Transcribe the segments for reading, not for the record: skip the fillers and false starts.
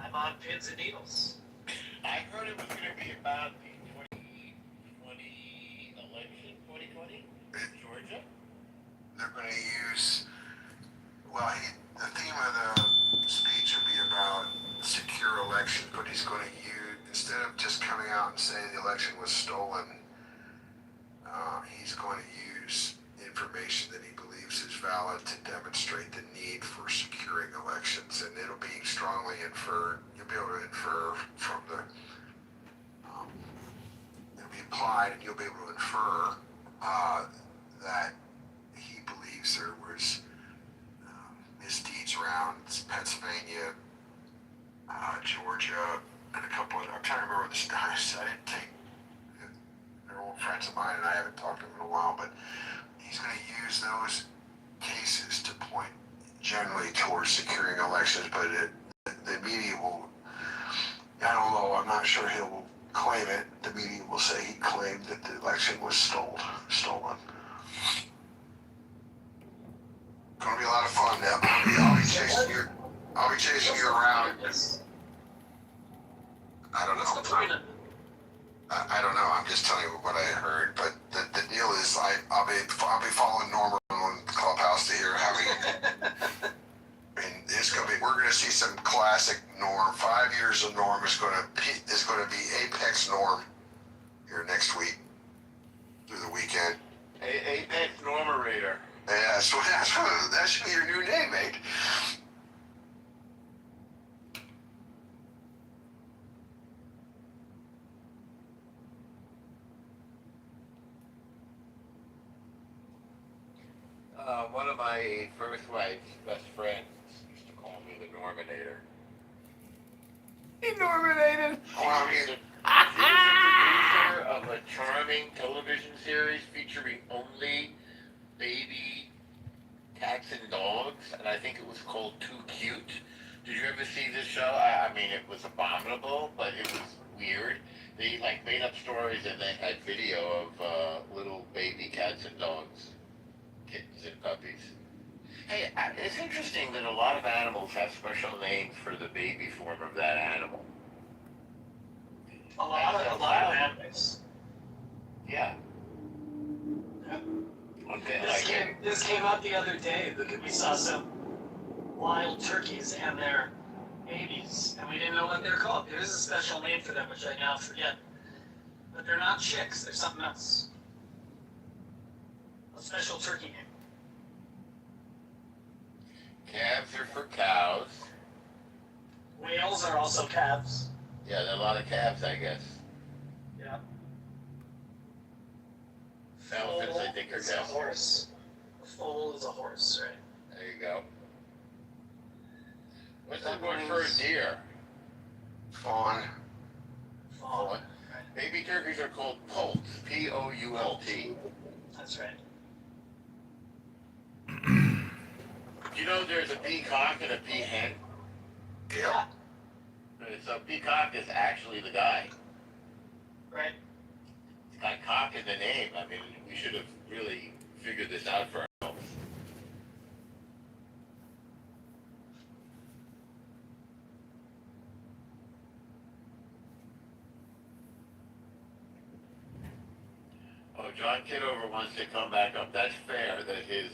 I'm on pins and needles. I heard it was going to be about the 2020 election, 2020, Georgia. They're going to use, the theme of the speech will be about secure elections, but he's going to use, instead of just coming out and saying the election was stolen, he's going to use information that he believes is valid to demonstrate the need for securing elections, and it'll be strongly inferred. You'll be able to infer from it'll be implied, and you'll be able to infer that he believes there was misdeeds around Pennsylvania, Georgia, and a couple of, I'm trying to remember the stars. I didn't take, they're old friends of mine, and I haven't talked to them in a while, but he's going to use those cases to point generally towards securing elections, but the media will, I don't know, I'm not sure he'll claim it. The media will say he claimed that the election was stolen. Gonna be a lot of fun now. I'll be chasing you around. I don't know. I don't know. I'm just telling you what I heard. But the deal is, I'll be following Norma on Clubhouse to hear how he. And it's gonna be. We're gonna see some classic Norm. 5 years of Norm is gonna be apex Norm here next week through the weekend. Apex Normerator. Yeah, so that should be your new name, mate. One of my first wife's best friends used to call me the Norminator. He Norminated. She was a producer of a charming television series featuring only baby cats and dogs, and I think it was called Too Cute. Did you ever see this show? I mean, it was abominable, but it was weird. They made up stories, and they had video of little baby cats and dogs, kittens and puppies. Hey, it's interesting that a lot of animals have special names for the baby form of that animal. A lot of animals. Yeah. Okay, This came out the other day. We saw some wild turkeys and their babies, and we didn't know what they're called. There is a special name for them, which I now forget. But they're not chicks. They're something else. A special turkey name. calves are for cows. Whales are also calves. Yeah, there are a lot of calves, I guess. Yeah. Elephants, I think, are is a calves. horse. A foal is a horse, right? There you go. What's the word for a deer? Fawn. Fawn. Baby turkeys are called poults. P-O-U-L-T. That's right. You know there's a peacock and a peahen? Yeah. So peacock is actually the guy. Right. It's got cock in the name. I mean, we should have really figured this out for ourselves. Oh, John Kitover wants to come back up. That's fair that his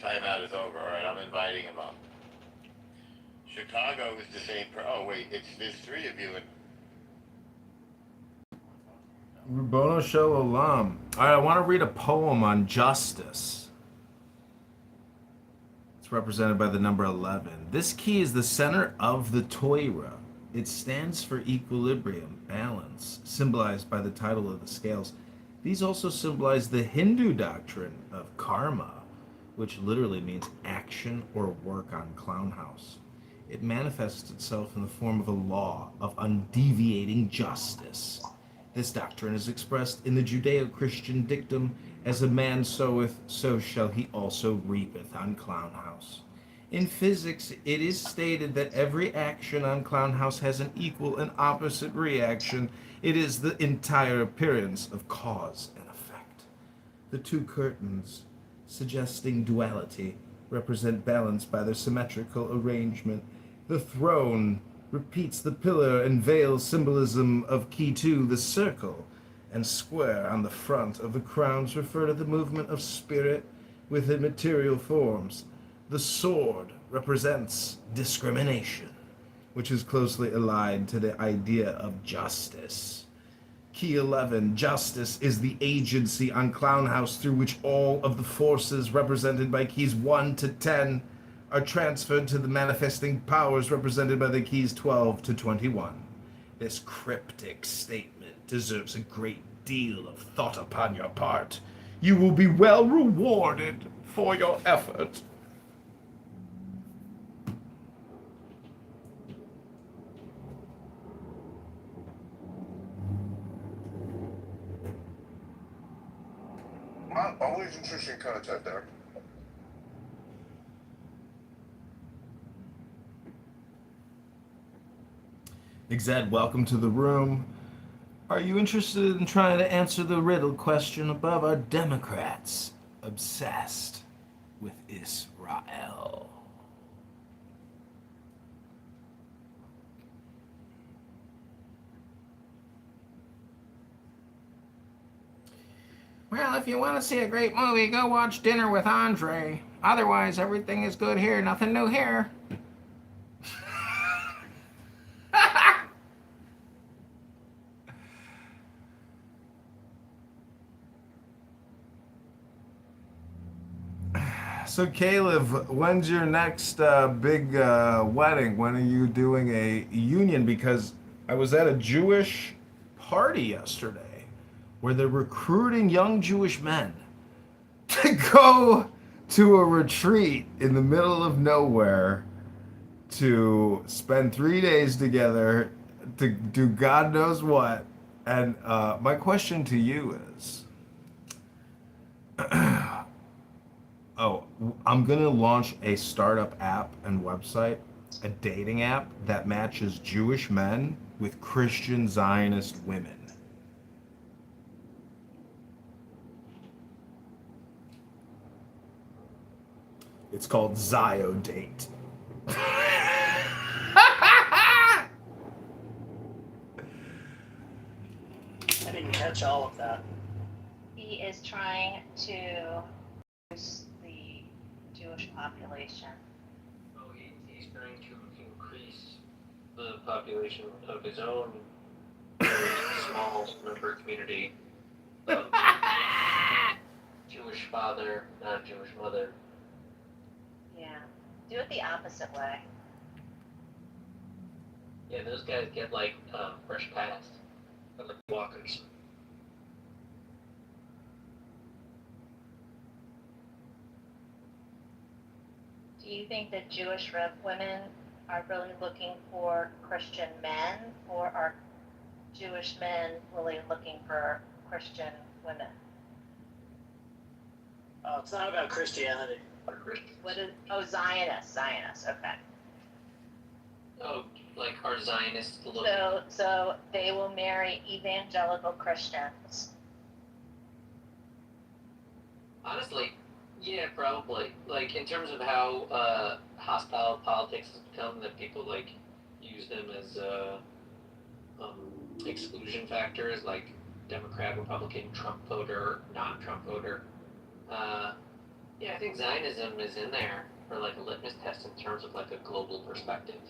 timeout is over. All right, I'm inviting him up. Chicago is the same. Oh wait, there's three of you. Rabono Shalom. All right, I want to read a poem on justice. It's represented by the number 11. This key is the center of the Torah. It stands for equilibrium, balance, symbolized by the title of the scales. These also symbolize the Hindu doctrine of karma, which literally means action or work on Clown House. It manifests itself in the form of a law of undeviating justice. This doctrine is expressed in the Judeo-Christian dictum, as a man soweth, so shall he also reapeth on Clown House. In physics, it is stated that every action on Clown House has an equal and opposite reaction. It is the entire appearance of cause and effect. The two curtains, suggesting duality, represent balance by their symmetrical arrangement. The throne repeats the pillar and veil symbolism of key 2, the circle, and square on the front of the crowns refer to the movement of spirit within material forms. The sword represents discrimination, which is closely allied to the idea of justice. Key 11, justice, is the agency on Clown House through which all of the forces represented by keys 1 to 10 are transferred to the manifesting powers represented by the keys 12 to 21. This cryptic statement deserves a great deal of thought upon your part. You will be well rewarded for your effort. Well, always interesting content there. Exed, welcome to the room. Are you interested in trying to answer the riddle question above? Are Democrats obsessed with Israel? Well, if you want to see a great movie, go watch Dinner with Andre. Otherwise, everything is good here, nothing new here. So, Caleb, when's your next big wedding? When are you doing a union? Because I was at a Jewish party yesterday where they're recruiting young Jewish men to go to a retreat in the middle of nowhere to spend 3 days together to do God knows what. And my question to you is, oh, I'm gonna launch a startup app and website, a dating app that matches Jewish men with Christian Zionist women. It's called Ziodate. I didn't catch all of that. He is trying to reduce the Jewish population. So he's trying to increase the population of his own very small member community of Jewish father, not Jewish mother. Yeah. Do it the opposite way. Yeah, those guys get like fresh pass, like walkers. Do you think that Jewish women are really looking for Christian men, or are Jewish men really looking for Christian women? Oh, it's not about Christianity. What is, oh, Zionists, okay. Oh, like our Zionists look. So they will marry evangelical Christians. Honestly, yeah, probably. Like in terms of how hostile politics has become, that people like use them as exclusion factors, like Democrat, Republican, Trump voter, not Trump voter. Yeah, I think Zionism is in there for like a litmus test in terms of like a global perspective.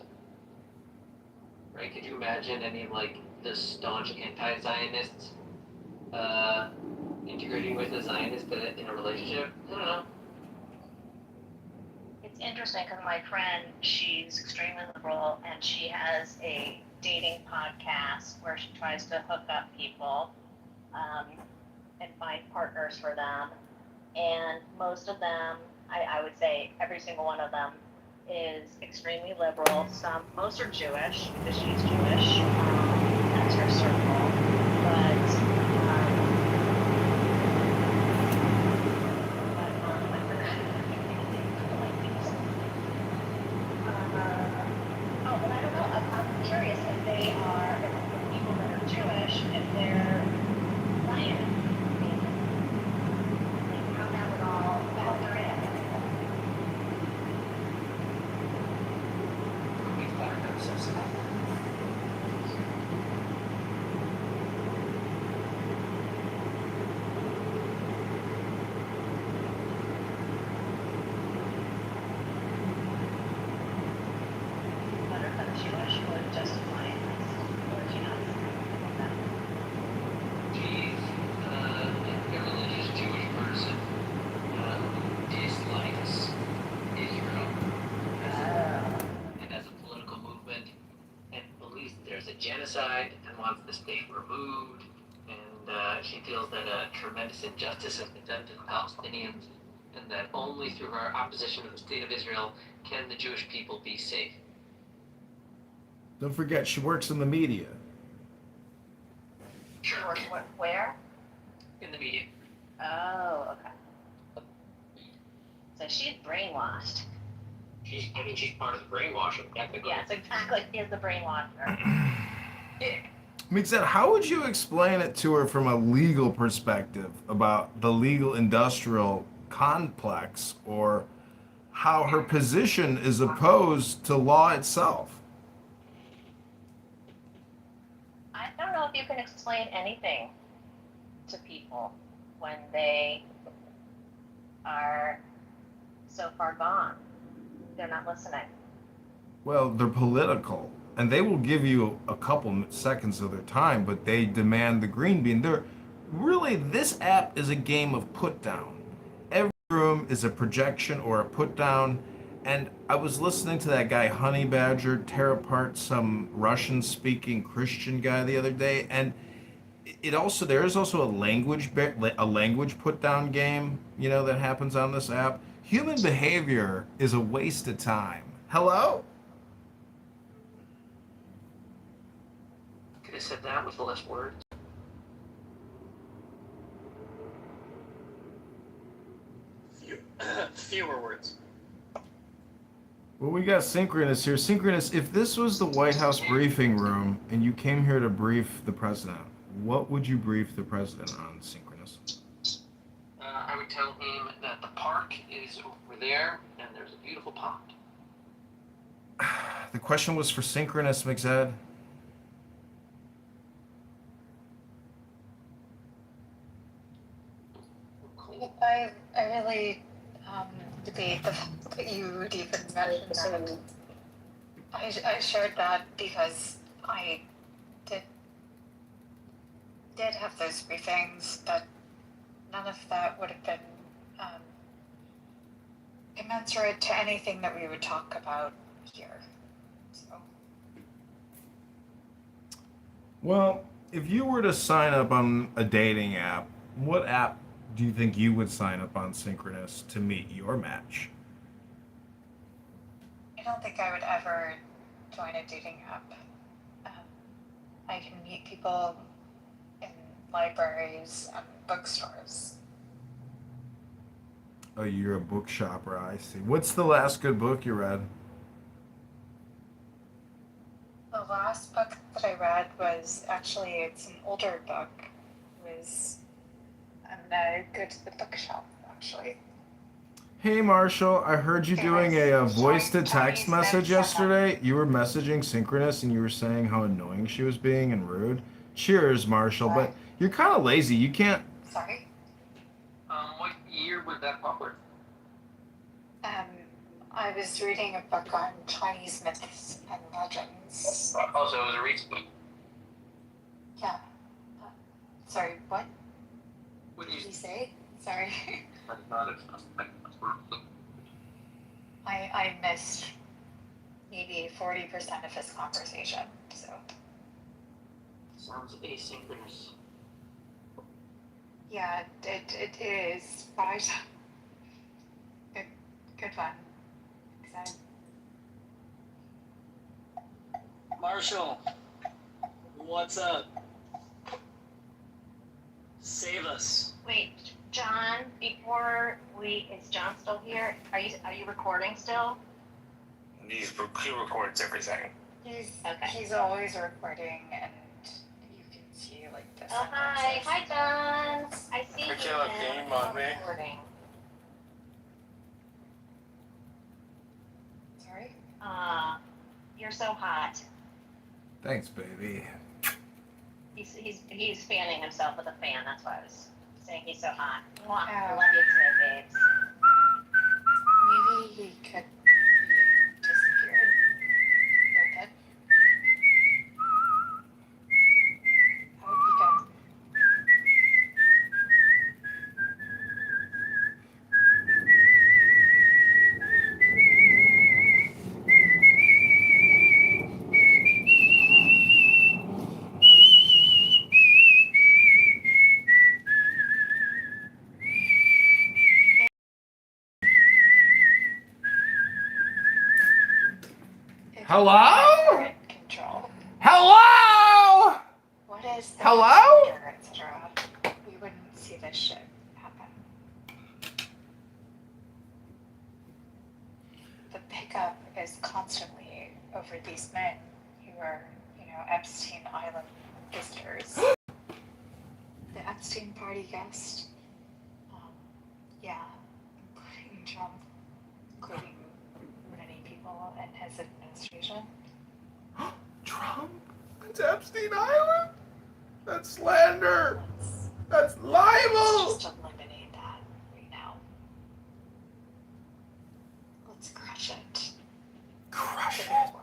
Right? Could you imagine any of like the staunch anti-Zionists integrating with a Zionist in a relationship? I don't know. It's interesting because my friend, she's extremely liberal, and she has a dating podcast where she tries to hook up people and find partners for them. And most of them, I would say every single one of them, is extremely liberal. Most are Jewish because she's Jewish. That's her circle. But I forgot. Oh, but I don't know. I'm curious if they are, if the people that are Jewish, if they're Zionists. How that would all factor in. We've got those. removed, and she feels that a tremendous injustice has been done to the Palestinians, and that only through her opposition to the state of Israel can the Jewish people be safe. Don't forget, she works in the media. Or where? In the media. Oh, okay. So she's brainwashed. She's part of the brainwashing, technically. Yes, exactly. Is the brainwasher. Mixed, how would you explain it to her from a legal perspective about the legal industrial complex, or how her position is opposed to law itself? I don't know if you can explain anything to people when they are so far gone. They're not listening. Well, they're political, and they will give you a couple seconds of their time, but they demand the green bean. They're really, this app is a game of put down. Every room is a projection or a put down. And I was listening to that guy Honey Badger tear apart some Russian-speaking Christian guy the other day, and there is also a language put down game, that happens on this app. Human behavior is a waste of time. Hello? Could have said that with less words. Fewer words. Well, we got Synchronous here. Synchronous, if this was the White House briefing room and you came here to brief the president, what would you brief the president on, Synchronous? I would tell him that the park is over there and there's a beautiful pond. The question was for Synchronous, McZed. I really debate the fact that you would even mention that. I shared that because I did have those briefings, but none of that would have been commensurate to anything that we would talk about here. So. Well, if you were to sign up on a dating app, what app do you think you would sign up on, Synchronous, to meet your match? I don't think I would ever join a dating app. I can meet people in libraries and bookstores. Oh, you're a book shopper, I see. What's the last good book you read? The last book that I read was it's an older book. It was good to the bookshop, actually. Hey, Marshall, I heard you doing a voice-to-text message yesterday. You were messaging Synchronous and you were saying how annoying she was being and rude. Cheers, Marshall, but you're kind of lazy. You can't... Sorry? What year was that published? I was reading a book on Chinese myths and legends. Oh, so it was a recent book. Yeah. Sorry, what? What Did you say? Sorry. I missed maybe 40% of his conversation, so. Sounds asynchronous. Yeah, it is, but good one. Excited. Marshall, what's up? Save us. Wait, John, is John still here? Are you recording still? He records everything. He's always recording, and you can see like this. Oh, hi, John. I see you. Michaela, can you mod me? Recording. Sorry. You're so hot. Thanks, baby. He's fanning himself with a fan. That's why I was saying he's so hot. Mwah. I Oh. love you too, babes. Maybe he could be disappeared for a bit. How would be good. Hello? Current control. Hello? What is the Hello? order, etc.? We wouldn't see this shit happen. The pickup is constantly over these men who are, Epstein Island visitors. The Epstein party guest, yeah, including Trump, including many people in his administration. Trump? It's Epstein Island? That's slander. That's libel. Let's just eliminate that right now. Let's crush it. Crush To the it. core.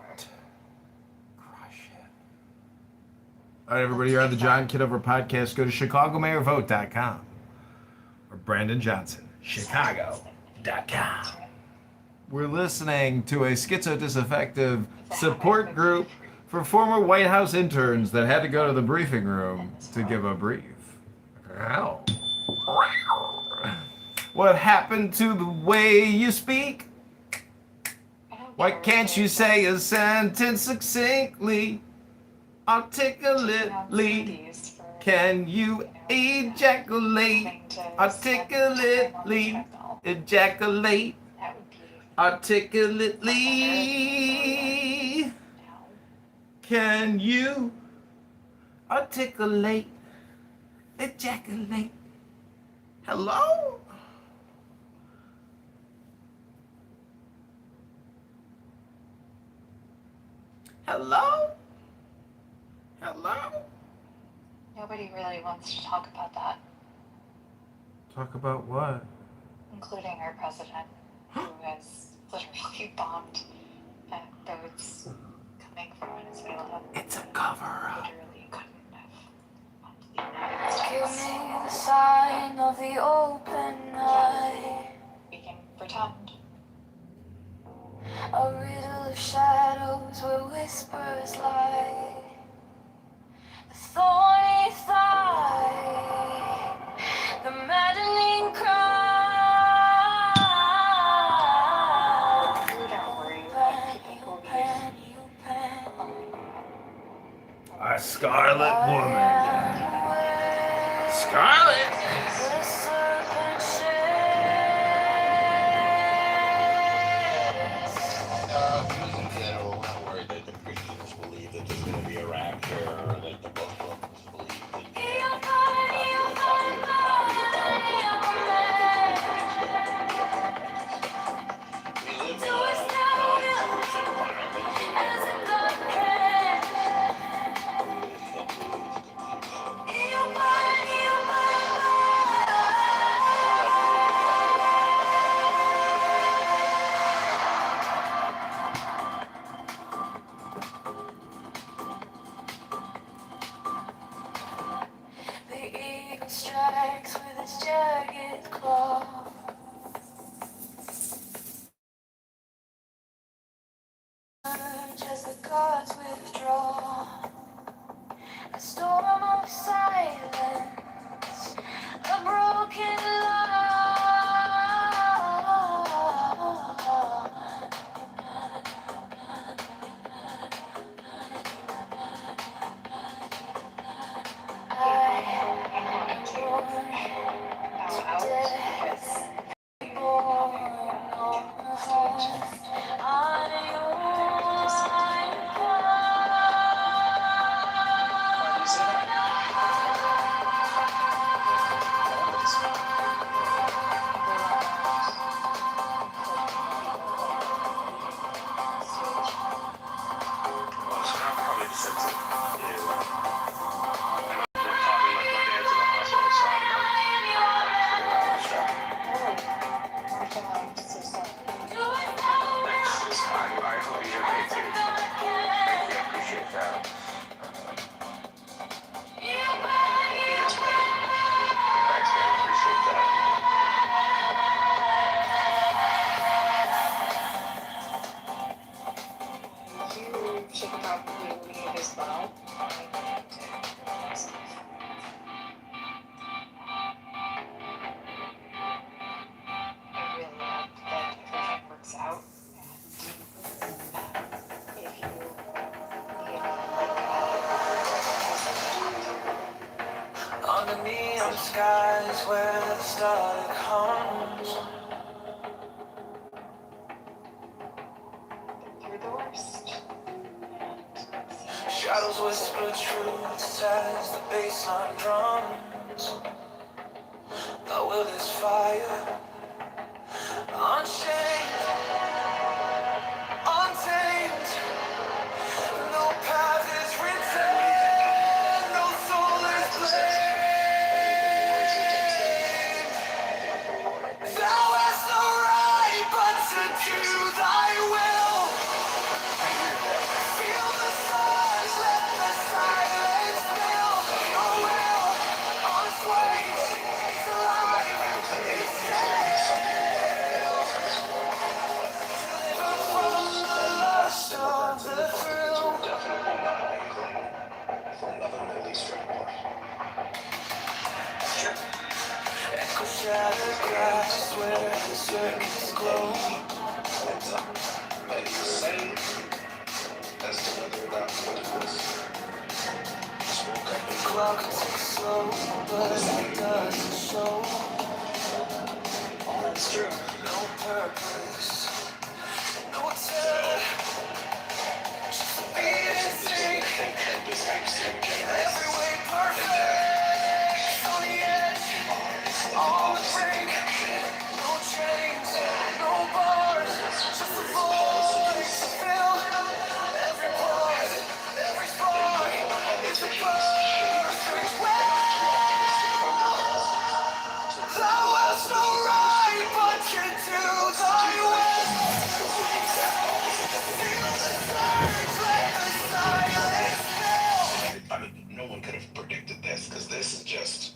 Crush it. All right, everybody, you're on the John Kitover podcast. Go to ChicagoMayorVote.com or Brandon Johnson, Chicago.com. We're listening to a schizo-disaffective support group for former White House interns that had to go to the briefing room to give a brief. Ow. What happened to the way you speak? Why can't you say a sentence succinctly, articulately? Can you ejaculate? Articulately, ejaculate. Articulately. Can you articulate? Ejaculate. Hello? Hello? Hello? Nobody really wants to talk about that, Talk about what? including our president, who has literally bombed boats coming from Venezuela. It's a cover-up. Literally couldn't have gone to the United Give States. me the sign of the open eye, We can pretend. a riddle of shadows where whispers lie, the thorny thigh, the maddening cry. You don't worry what people believe. A scarlet woman. Scarlet? The serpent Just in general, I'm not worried that the Christians believe that there's going to be a rapture, or that the Muslims believe that we live in a solution The eagle strikes with its jagged claw. As the gods withdraw, a storm of silence, a broken Bow out because Under neon skies where the starlight comes. You're the worst. Shadows whisper truths as the bassline drums. Now will this fire unchained, untamed? No path is written, no soul is blamed. Thou hast no right but to do thy will. Feel the stars, let the silence fill your will. On its way, it's alive, it's still. Deliver from the lust of the thrill. Definitely not an inkling for another Middle Eastern war. Echo shattered glass where the circuits glow. Heads up. But it's the same as to whether or not what it was. Just woke up The clock ticks slow, but it doesn't show. all that's true. No purpose, no terror. Just a beat instinct, Think that this accident every way perfect. On the edge, on the brink. No chains, no bars, just a voice to fill. Every pause, every spark is a perfect way. Thou hast no right but to do thy will. Feel the surge, let the silence fill. I mean, no one could have predicted this, because this is just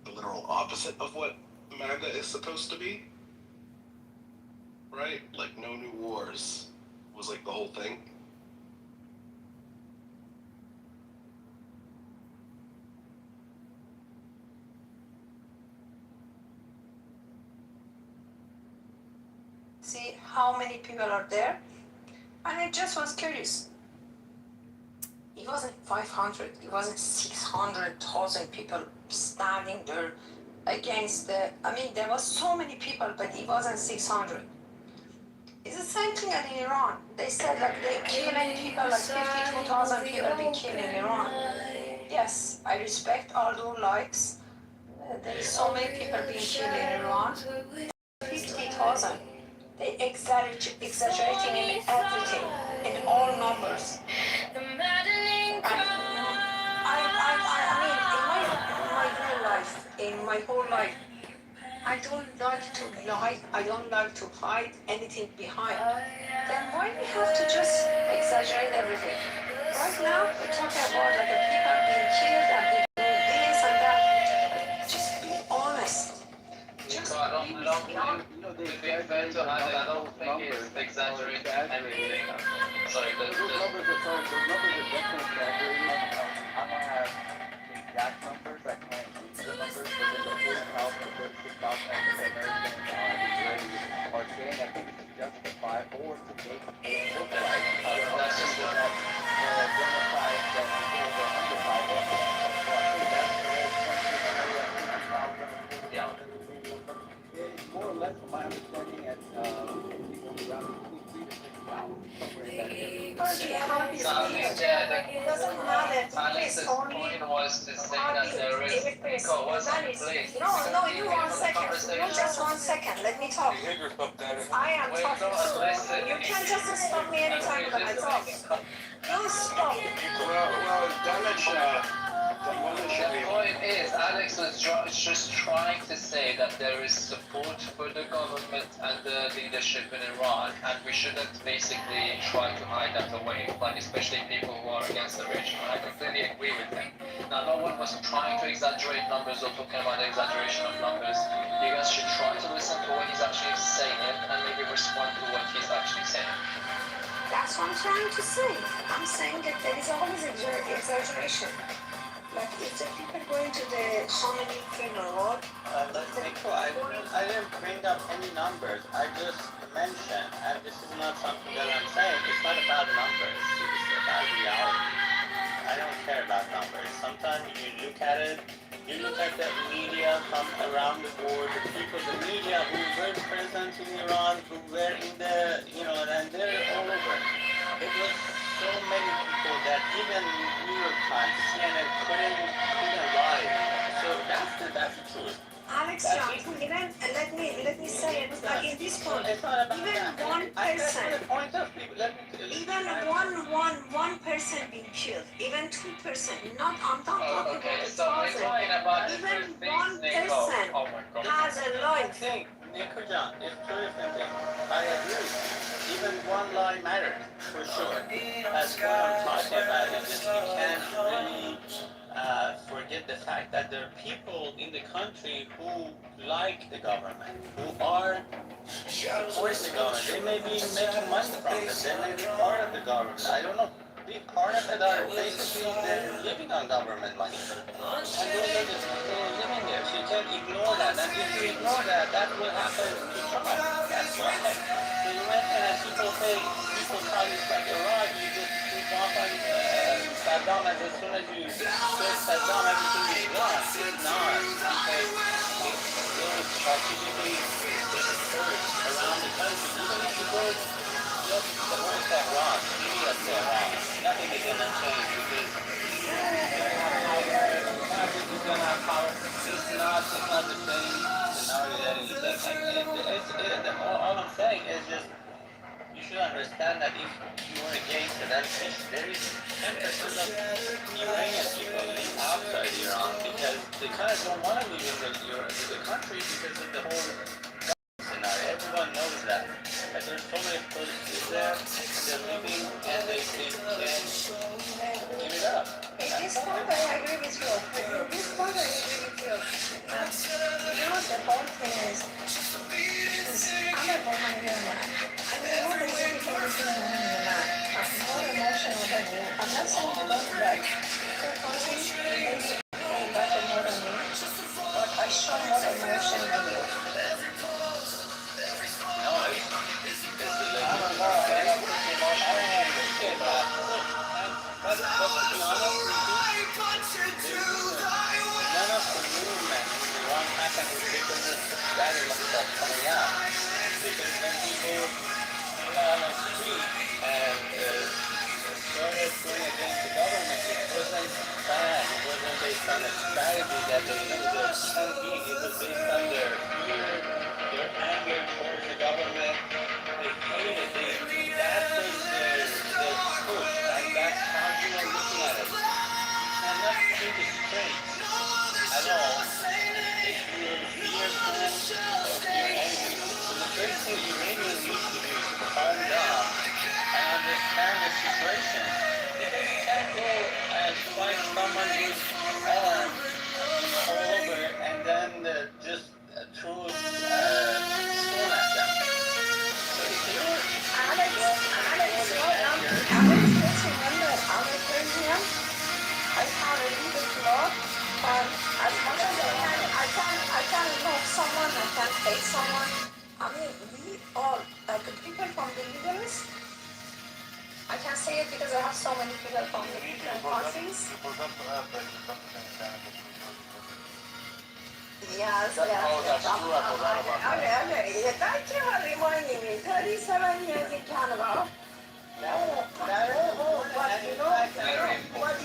the literal opposite of what MAGA is supposed to be. Right? Like, no new wars was like the whole thing. See how many people are there, and I just was curious. It wasn't 500, it wasn't 600,000 people standing there against the. I mean, there was so many people, but it wasn't 600. It's the same thing as in Iran. They said like they killing people, like 52,000 people been killed in Iran. Yes, I respect all those likes. There's so many people being killed in Iran. 50,000. They exaggerating in everything, in all numbers. I mean, in my real life, in my whole life, I don't like to lie. I don't like to hide anything behind. Then why we have to just exaggerate everything? Right now, we're talking about like the people being killed and people doing this and that. Just be honest. Just I don't, be I don't beyond. think, to be fair to Alex, I don't think it's exaggerating everything. Sorry, Those numbers are sorry, those numbers are definitely exaggerated. I don't have the exact numbers, I can't read the numbers, but there's a 40,000 or 36,000 African Americans on Israeli are saying I think it's justifiable to make it look like that's just what that genocide that people were underfighting. So I think that's yeah. it's more or less, from my understanding, at around between 3 to 6,000, somewhere in that area. So yeah, It doesn't matter. Alex's Please only. point was to say that there is, Nico was in place. No, you 1 second. You just 1 second. Let me talk. You hit yourself, Daddy. I am Wait, talking no, listen. too. You can just stop me anytime when I talk. You stop. Well, The point is, Alex was just trying to say that there is support for the government and the leadership in Iran, and we shouldn't basically try to hide that away, like especially people who are against the regime. I completely agree with him. Now, no one was trying to exaggerate numbers or talking about the exaggeration of numbers. You guys should try to listen to what he's actually saying and maybe respond to what he's actually saying. That's what I'm trying to say. I'm saying that there is always exaggeration. Like if the people going to the Khomeini funeral, I didn't bring up any numbers. I just mentioned, and this is not something that I'm saying, it's not about numbers. It's about reality. I don't care about numbers. Sometimes you look at it, You look at the media from around the world, the people, the media who were present in Iran, who were in the, and they're all over. It was so many people that even New York Times, CNN couldn't lie. So that's the truth. Alex That's Johnson, it. even let me say it, like in this point, It's not about even that. one I that's person, the point of people. even one person being killed, even 2%, not I'm not Oh, talking okay, about so we're 1,000, talking about even different things, one Nico. person Oh my god. has a life. Thing, Nikojan, it's two different things. I agree. Even one lie matters, for sure. That's what I'm talking about. Is just you can't really forget the fact that there are people in the country who like the government, who are support the government. They may be making money from it. They may be part of the government. I don't know. Big part of it are basically they're living on government money. And those are the people living there. So you can't ignore that. And if you ignore that, that will happen to Trump. That's why. So you mentioned that people projects like Iraq, you just put off on Saddam, and as soon as you get Saddam, everything is gone. It's not. Because it's still strategically dispersed around the country. Even if you go just the whole Tehran, Syria, Tehran, nothing is going to change because Fabric is going to have power. It's not the same scenario that you think. All I'm saying is just you should understand that if you are against it, then there is 10% of Iranian people live outside Iran because they kind of don't want to live in the country because of the whole scenario. Everyone knows that. But there's so many people live there, they're living, and they can't give it up. In this point, I agree with you. In this point, I agree with you. The whole thing is I'm a woman, you're a man. I mean, what is it between this woman and a man? I'm more emotional than you. I'm not saying you don't like your country, maybe you like it more than me, but I show more emotion than you. No, it's I don't know. I don't think emotional. I don't appreciate that. But to be honest with you, none of the movement in Iran happened because of radical stuff coming out. Because when people went on the street and started going against the government, it wasn't bad. It wasn't based on a strategy that they knew there couldn't be. It was based on their fear, their anger towards the government. They hated it. That was their push, and that's how you are looking at it. You cannot think it straight at all if you are fearful of your enemy. So the first thing Iranians need to do is calm down and understand the situation. Because you can't go and fight someone who's armed, all over, and then just throw stone at them. So if you're Alex, let's remember our president. I can read the law, and as much as I can love someone, I can hate someone. I mean, we all, like the people from the Middle East, I can say it because I have so many people from the different countries. Yes. Oh, that's true. I forgot about that. Okay. Thank you for reminding me. 37 years in Canada. But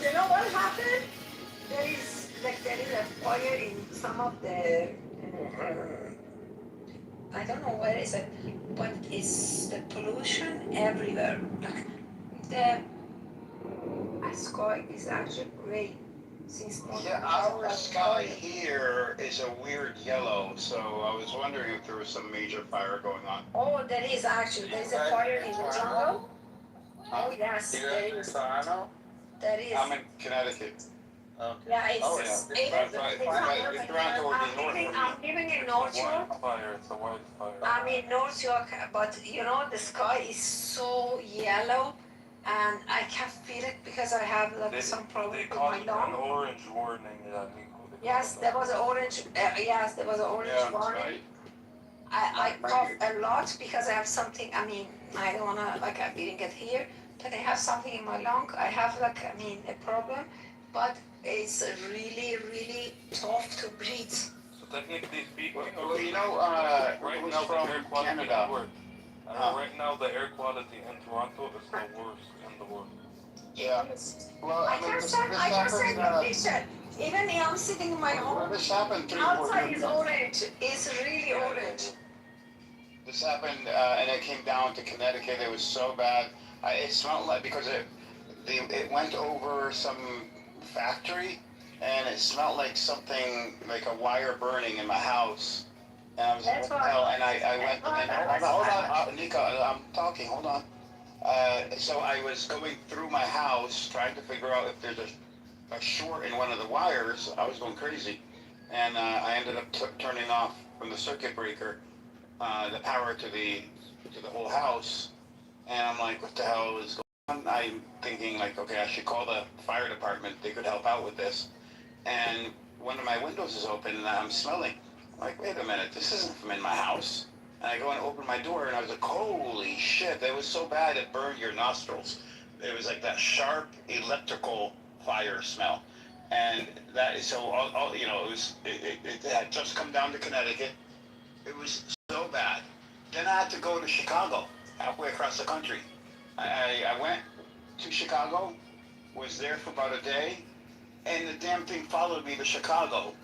you know what happened? There is a fire in some of the I don't know where is it, but it's the pollution everywhere. Like the sky is actually gray since morning. Yeah, our sky here is a weird yellow, so I was wondering if there was some major fire going on. Oh, there is actually. There is a fire in the jungle. Oh yes, there is. There is. I'm in Connecticut. Okay. Yeah, it's. Oh, yeah. It's around toward the north. I'm living in North York. It's a wildfire. I'm in North York, but you know the sky is so yellow, and I can feel it because I have like some problem They with call my it an lung. orange warning. Yes, there was an orange. Yes, there was an orange warning. I cough a lot because I have something. I mean, I don't wanna like I didn't get here, but I have something in my lung. I have like a problem, but it's really, really tough to breathe. So technically speaking, Well, you know, right it was now the from air quality Canada. at work. Right now the air quality in Toronto is the worst in the world. Yeah. Well, I I mean, can this send happened. you a picture. Even if I'm sitting in my Well, home, this happened 3 or 4 outside years is ago. orange. It's really orange. This happened, and it came down to Connecticut. It was so bad. It smelled like because it went over some factory, and it smelled like something like a wire burning in my house. And I was like, That's what the why- hell? And I went. that's why And I was- hold on, Nico. I'm talking. Hold on. So I was going through my house trying to figure out if there's a short in one of the wires. I was going crazy, and I ended up turning off from the circuit breaker the power to the whole house. And I'm like, what the hell is going on? I'm thinking like, okay, I should call the fire department. They could help out with this. And one of my windows is open, and I'm smelling. I'm like, wait a minute, this isn't from in my house. And I go and open my door, and I was like, holy shit, that was so bad it burned your nostrils. It was like that sharp electrical fire smell. And that is so, all you know, it had just come down to Connecticut. It was so bad. Then I had to go to Chicago, halfway across the country. I went to Chicago, was there for about a day, and the damn thing followed me to Chicago.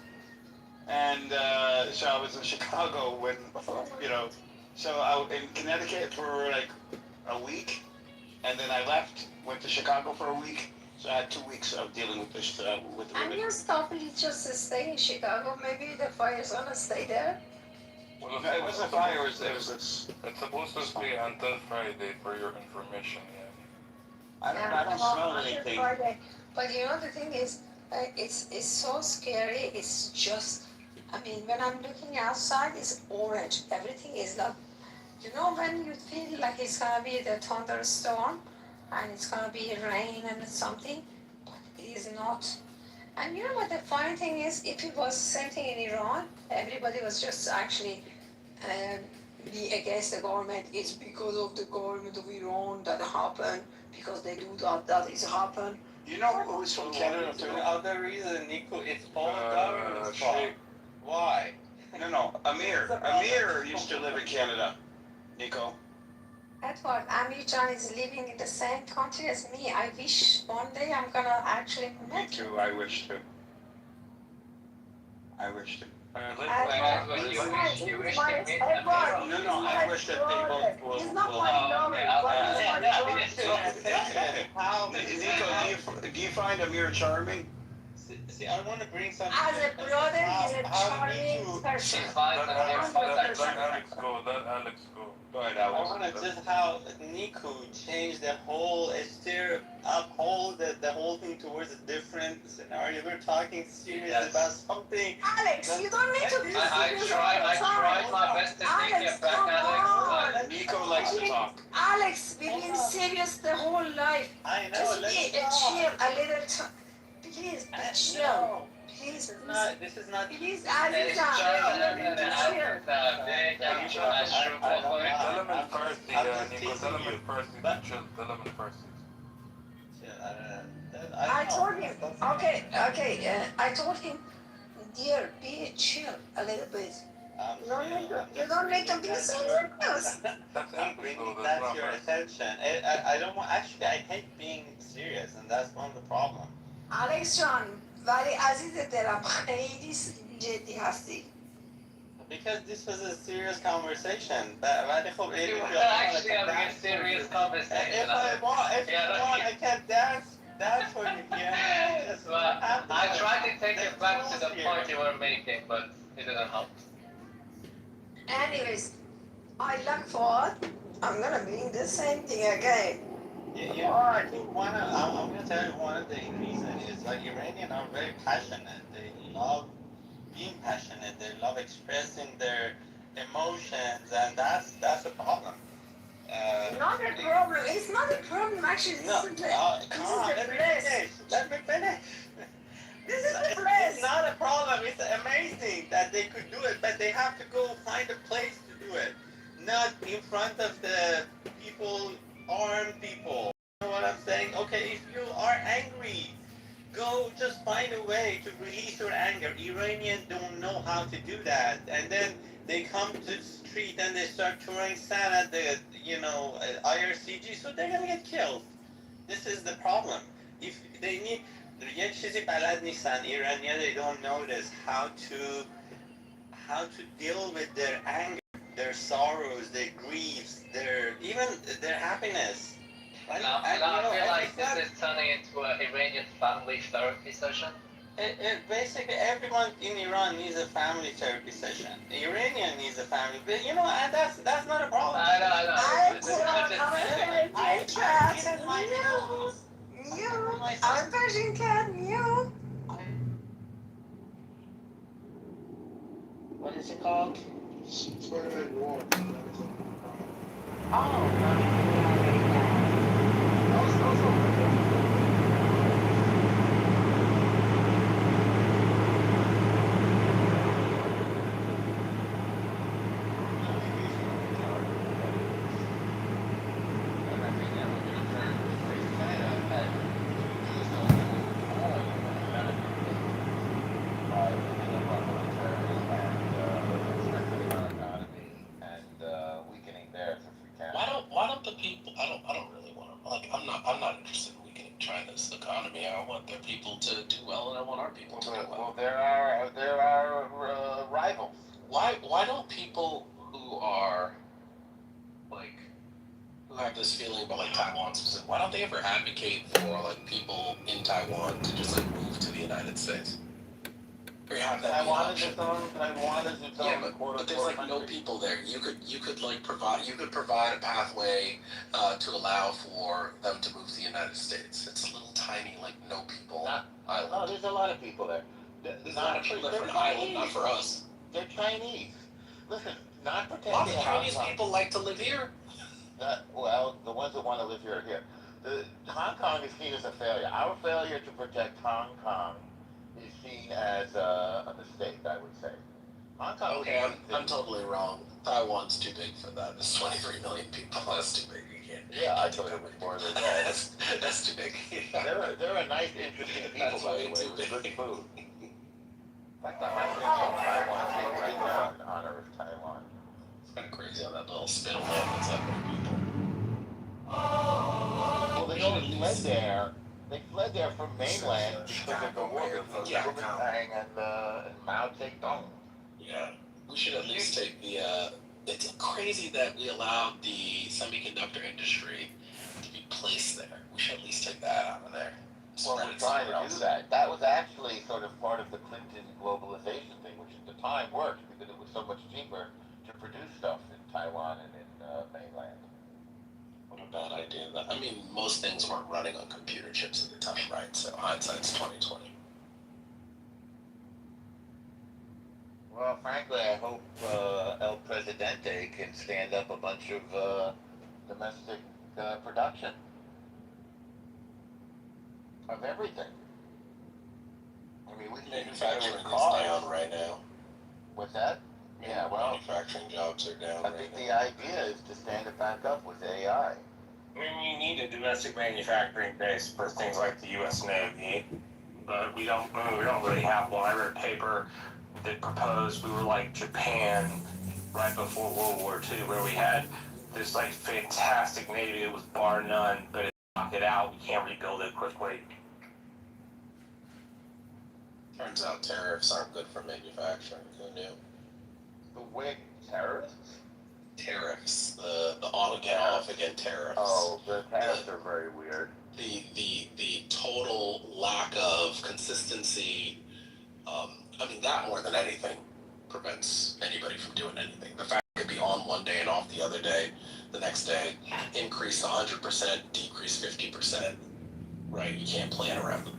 And so I was in Chicago when, you know, so I in Connecticut for like a week, and then I left, went to Chicago for a week. So I had 2 weeks of dealing with this, with And you stop and just stay in Chicago. Maybe the fire's gonna stay there. Well, No, it wasn't a fire. It was this. It's supposed to stay until Friday for your information. Yeah. I don't smell anything. Friday. But you know the thing is, it's so scary. It's just, I mean, when I'm looking outside, it's orange. Everything is like, you know, when you feel like it's gonna be the thunderstorm, and it's gonna be rain and something, but it is not. And you know what the funny thing is? If it was same thing in Iran, everybody was just actually be against the government. It's because of the government of Iran that happened, because they do that is happen. You know who was from Canada too? The other reason, Nico, it's all government's shit. fault. Why? No, Amir. Amir used to live in Canada. Nico. That's what Amir John is living in the same country as me. I wish one day I'm gonna actually Me meet him. too. I wish to. I wish to. You wish to meet Edward, No, I wish that they both will. he's not will- my lover, but he's my brother. How? Nico, do you find Amir charming? See, I want to bring something. As a brother, he's a How charming Nico- person. She's fine, Let but they're Alex fine. go. Let Alex go. Go ahead, I Alex. want to just how Nico changed the whole, steer uphold the whole thing towards a different scenario. We're talking serious Yes. about something. Alex, you don't need to be I serious tried all the time. my best to take Alex, it back, come Alex. on. Nico likes to talk. Alex, we've been serious the whole life. I know. Just let's be talk. chill a little time. Please be chill. No, Please, this is not. please, And it's Aziza, just you need to chill. Tell him in I'm Farsi, just Nico. Tell teasing him in you. Farsi. But- Chill. Tell him in Farsi. I told him, okay, I told him, dear, be chill a little bit. You don't need to be serious. That's I'm Alex bringing though. that That's to your not Farsi. attention. I don't want. Actually, I hate being serious, and that's one of the problems. Alex جان ولی عزیز دلم خیلی جدی هستی. Because this was a serious conversation. ولی خب if You you were want, actually having a serious conversation. if I want, I can dance for you. Yeah. Just Well, have to I go. tried to take it back to the Here. point you were making, but it didn't help. Anyways, I look forward. I'm gonna bring the same thing again. Yeah, I think I'm gonna tell you one of the reasons is like Iranians are very passionate. They love being passionate. They love expressing their emotions, and that's a problem. Not a problem. It's not a problem actually. This No, is the, come this on, is let the me place. finish. Let me finish. This is the It's place. not a problem. It's amazing that they could do it, but they have to go find a place to do it, not in front of the people, armed people. You know what I'm saying? Okay, if you are angry, go just find a way to release your anger. Iranians don't know how to do that, and then they come to the street and they start throwing sand at the IRCG, so they're gonna get killed. This is the problem. If they need یه چیزی بلد نیستن ایرانیا, they don't know this, how to deal with their anger, their sorrows, their griefs, even their happiness. I feel like this is turning into an Iranian family therapy session. Basically, everyone in Iran needs a family therapy session. The Iranian needs a family, but and that's not a problem. I know. I cat, meow. I'm Persian cat, meow. What is it called? Why don't the people? I don't really want to. Like, I'm not interested in weakening China's economy. I want their people to do well, and I want our people to do well. Well, there are rivals. Why don't people who are like who have this feeling about like Taiwan specific? Why don't they ever advocate for like people in Taiwan to just like move to the United States? Or have that be an Taiwan is option? its own Yeah, but there's like no people there. You could like provide a pathway to allow for them to move to the United States. It's a little tiny like no people island. No, there's a lot of people there. There's a lot of people there for an island, not for us. They're Chinese. Listen, not pretending. Lots of Chinese people like to live here. Well, the ones that want to live here are here. Hong Kong is seen as a failure. Our failure to protect Hong Kong is seen as a mistake, I would say. Hong Kong. Okay, I'm totally wrong. Taiwan's too big for that. There's 23 million people. That's too big. You can't. Yeah, I thought it was more than that. That's too big. They're a nice, interesting people, That's by way the way, too with big. good food. In fact, I'm actually from Taiwan State right now in honor of Taiwan. It's kind of crazy how that little spittle happens that many people. Well, they only fled there. They fled there from mainland because of the war with Yeah. Kuomintang and Mao Zedong. Yeah, we should at least take the. It's crazy that we allowed the semiconductor industry to be placed there. We should at least take that out of there. Well, we're trying to do that. That was actually sort of part of the Clinton globalization thing, which at the time worked because it was so much cheaper to produce stuff in Taiwan and in mainland. What a bad idea. I mean, most things weren't running on computer chips at the time, right? So hindsight's 2020. Well, frankly, I hope El Presidente can stand up a bunch of domestic production of everything. I mean, we can Manufacturing is cars. down right now. What's that? Yeah, well, Manufacturing jobs are down I right think now. the idea is to stand it back up with AI. I mean, we need a domestic manufacturing base for things like the U.S. Navy, but we don't really have one. I read a paper that proposed we were like Japan right before World War II, where we had this like fantastic Navy that was bar none, but it knocked it out. We can't rebuild it quickly. Turns out tariffs aren't good for manufacturing. Who knew? The wig terrorists? Tariffs, the on again, off again tariffs. Oh, the tariffs are very weird. The total lack of consistency. I mean, that more than anything prevents anybody from doing anything. The fact it could be on one day and off the other day, the next day, increase 100%, decrease 50%. Right? You can't plan around it.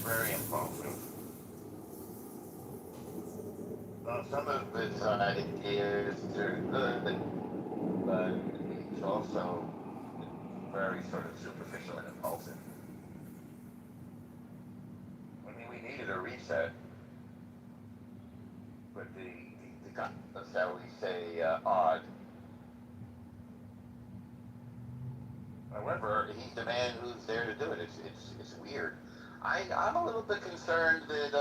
Very impulsive. Some of his ideas are good, but he's also very sort of superficial and impulsive. I mean, we needed a reset, but shall we say, odd. However, he's the man who's there to do it. It's weird. I'm a little bit concerned that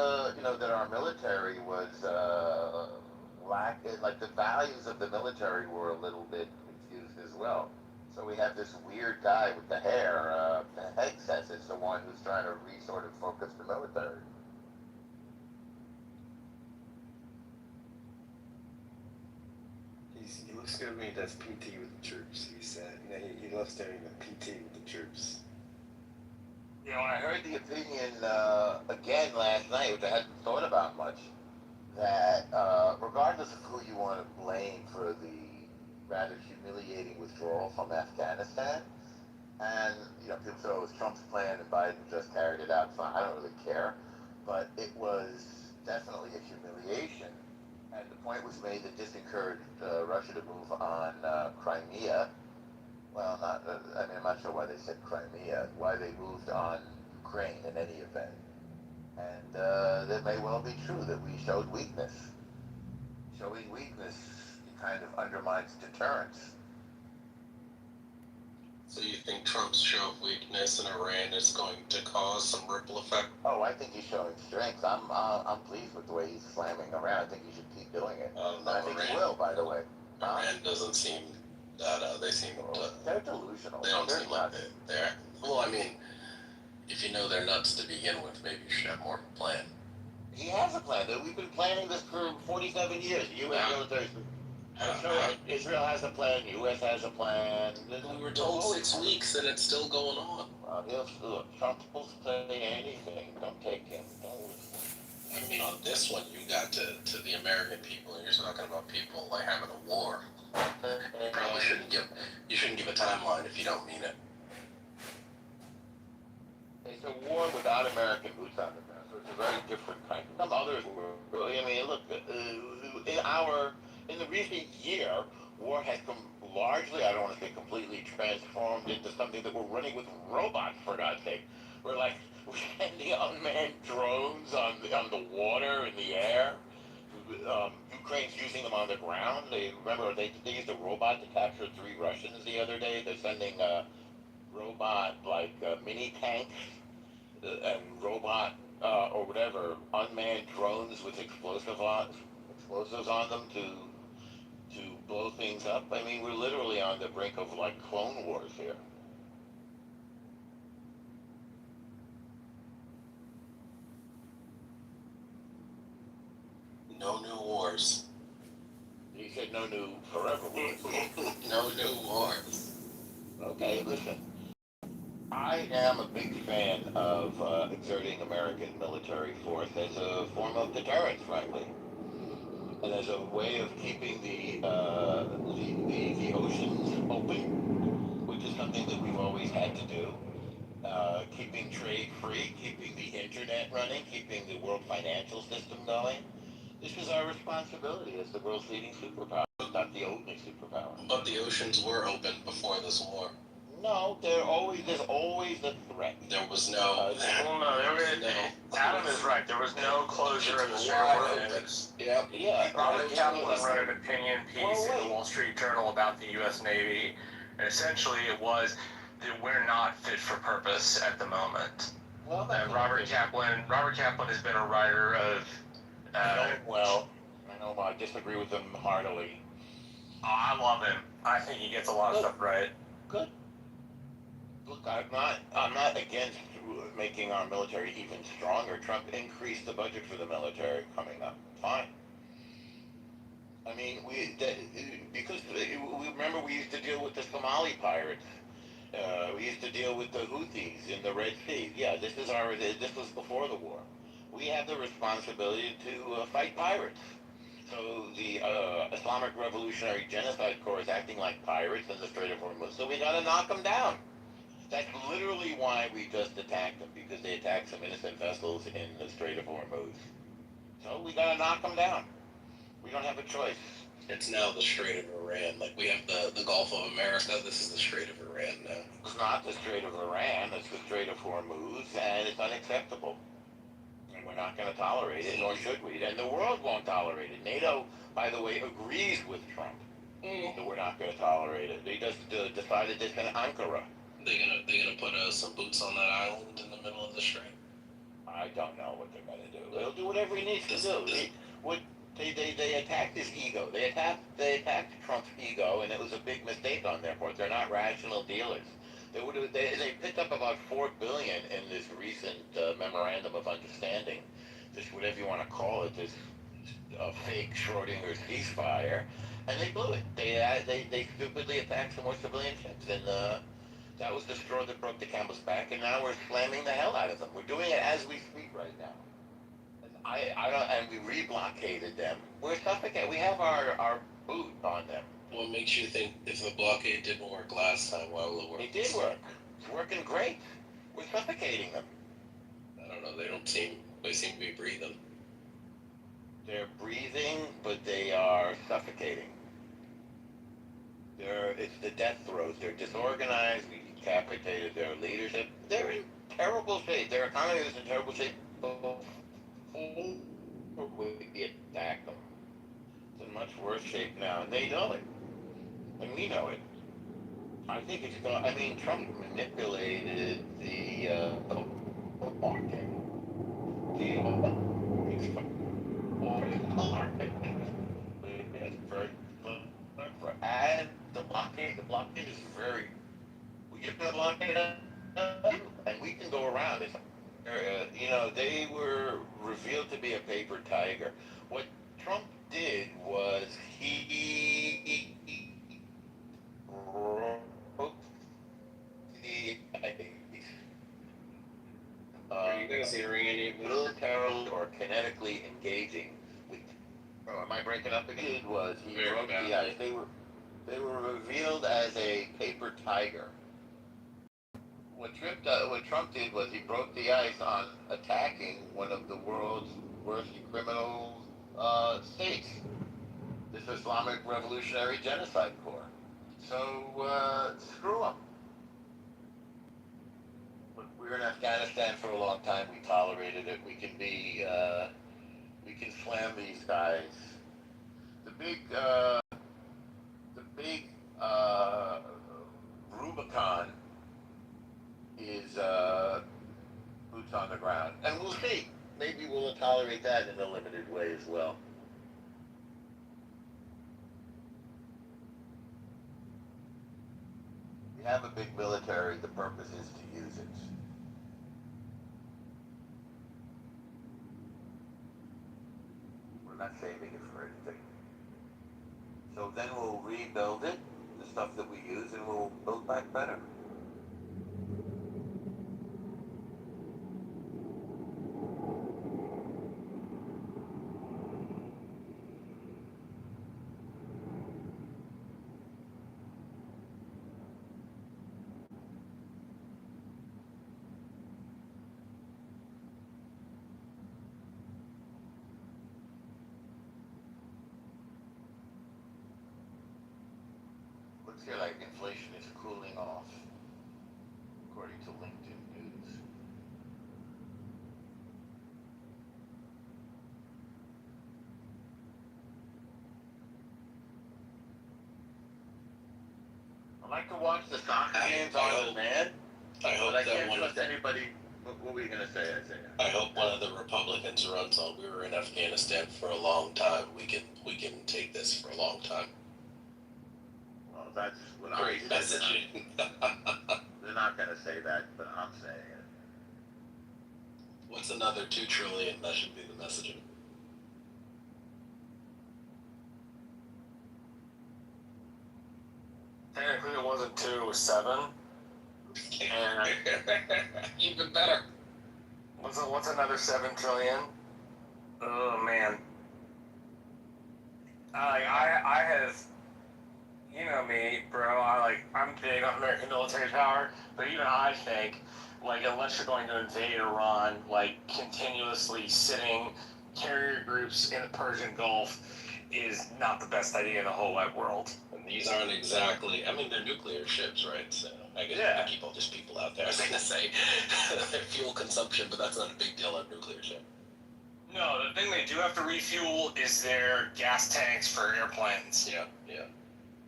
that our military was lacking, like the values of the military were a little bit confused as well. So we have this weird guy with the hair. Hank says it's the one who's trying to sort of focus the military. He looks good when he does PT with the troops. He said, he loves doing the PT with the troops. I heard the opinion again last night, which I hadn't thought about much, that regardless of who you want to blame for the rather humiliating withdrawal from Afghanistan, and people say, oh, it was Trump's plan and Biden just carried it out. So I don't really care, but it was definitely a humiliation. And the point was made that this encouraged Russia to move on Crimea. Well, I'm not sure why they said Crimea, why they moved on Ukraine in any event. And that may well be true that we showed weakness. Showing weakness kind of undermines deterrence. So you think Trump's show of weakness in Iran is going to cause some ripple effect? Oh, I think he's showing strength. I'm pleased with the way he's slamming Iran. I think he should keep doing it. And I think he will, by the way. Iran doesn't seem that, they seem they're delusional. They don't seem like they're, well, I mean, if you know they're nuts to begin with, maybe you should have more of a plan. He has a plan. We've been planning this for 47 years. The U.S. military. Israel has a plan. U.S. has a plan. We were told 6 weeks and it's still going on. Well, Trump will say anything. Don't take him. I mean, on this one, you got to the American people, and you're talking about people like having a war. You probably shouldn't give a timeline if you don't mean it. It's a war without American boots on the ground, so it's a very different kind. Some others were really. I mean, look, in the recent year, war has come largely, I don't want to say completely, transformed into something that we're running with robots, for God's sake. We're sending unmanned drones on the water, in the air. Ukraine's using them on the ground. They used a robot to capture 3 Russians the other day. They're sending robot mini tanks and robot or whatever unmanned drones with explosives on them to blow things up. I mean, we're literally on the brink of clone wars here. No new wars. He said no new forever wars. No new wars. Okay, listen. I am a big fan of exerting American military force as a form of deterrence, frankly, and as a way of keeping the oceans open, which is something that we've always had to do. Keeping trade free, keeping the internet running, keeping the world financial system going. This is our responsibility as the world's leading superpower, not the only superpower. But the oceans were open before this war. No, there's always a threat. There was no. Adam is right. There was no closure of the Strait of Hormuz. Yeah. Robert Kaplan wrote an opinion piece in the Wall Street Journal about the U.S. Navy, and essentially it was that we're not fit for purpose at the moment. Well, Robert Kaplan has been a writer of. I know I disagree with him heartily. Oh, I love him. I think he gets a lot of stuff right. Good. Look, I'm not against making our military even stronger. Trump increased the budget for the military coming up. Fine. I mean, because we remember we used to deal with the Somali pirates. We used to deal with the Houthis in the Red Sea. Yeah, this was before the war. We have the responsibility to fight pirates. So the Islamic Revolutionary Genocide Corps is acting like pirates in the Strait of Hormuz. So we got to knock them down. That's literally why we just attacked them, because they attacked some innocent vessels in the Strait of Hormuz. So we got to knock them down. We don't have a choice. It's now the Strait of Iran. We have the Gulf of America. This is the Strait of Iran now. It's not the Strait of Iran. It's the Strait of Hormuz, and it's unacceptable. And we're not going to tolerate it, nor should we. And the world won't tolerate it. NATO, by the way, agrees with Trump that we're not going to tolerate it. They just decided this in Ankara. They gonna put some boots on that island in the middle of the strait. I don't know what they're gonna do. They'll do whatever he needs to do. They attacked his ego. They attacked Trump's ego, and it was a big mistake on their part. They're not rational dealers. They picked up about $4 billion in this recent memorandum of understanding, this whatever you want to call it, this fake Schrodinger's ceasefire, and they blew it. They stupidly attacked some more civilian ships, and that was the straw that broke the camel's back. And now we're slamming the hell out of them. We're doing it as we speak right now. I don't, and we reblockaded them. We're suffocating. We have our boot on them. What makes you think if the blockade didn't work last time, why will it work? It did work. It's working great. We're suffocating them. I don't know. They seem to be breathing. They're breathing, but they are suffocating. It's the death throes. They're disorganized. We decapitated their leadership. They're in terrible shape. Their economy was in terrible shape before we attacked them. It's in much worse shape now, and they know it, and we know it. I think it's going. I mean, Trump manipulated the market. And the blockade is very. We get the blockade and we can go around it. They were revealed to be a paper tiger. What Trump did was he broke the Are you guys hearing any militarily or kinetically engaging with. Am I breaking up again? Was he broke the ice? They were revealed as a paper tiger. What Trump did was he broke the ice on attacking one of the world's worst criminal states, this Islamic Revolutionary Genocide Corps. So screw them. Look, we were in Afghanistan for a long time. We tolerated it. We can slam these guys. The big Rubicon is boots on the ground, and we'll see. Maybe we'll tolerate that in a limited way as well. We have a big military. The purpose is to use it. We're not saving it for anything. So then we'll rebuild it, the stuff that we use, and we'll build back better. Looks here like inflation is cooling off, according to LinkedIn News. I like to watch the soccer games on demand, I hope but I that can't one trust anybody. What were you going to say, Isaiah? I hope one of the Republicans runs on. We were in Afghanistan for a long time. We can take this for a long time. Well, that's what Great I'm saying. messaging. They're not going to say that, but I'm saying it. What's another $2 trillion? That should be the messaging. Technically, it wasn't 2, it was 7. And even better. What's another 7 trillion? Oh man. I have, you know me, bro. I'm big on American military power, but even I think, unless you're going to invade Iran, continuously sitting carrier groups in the Persian Gulf is not the best idea in the whole wide world. And these aren't exactly. I mean, they're nuclear ships, right? So I guess Yeah. you keep all just people out there. I was gonna say their fuel consumption, but that's not a big deal on a nuclear ship. No, the thing they do have to refuel is their gas tanks for airplanes. Yeah.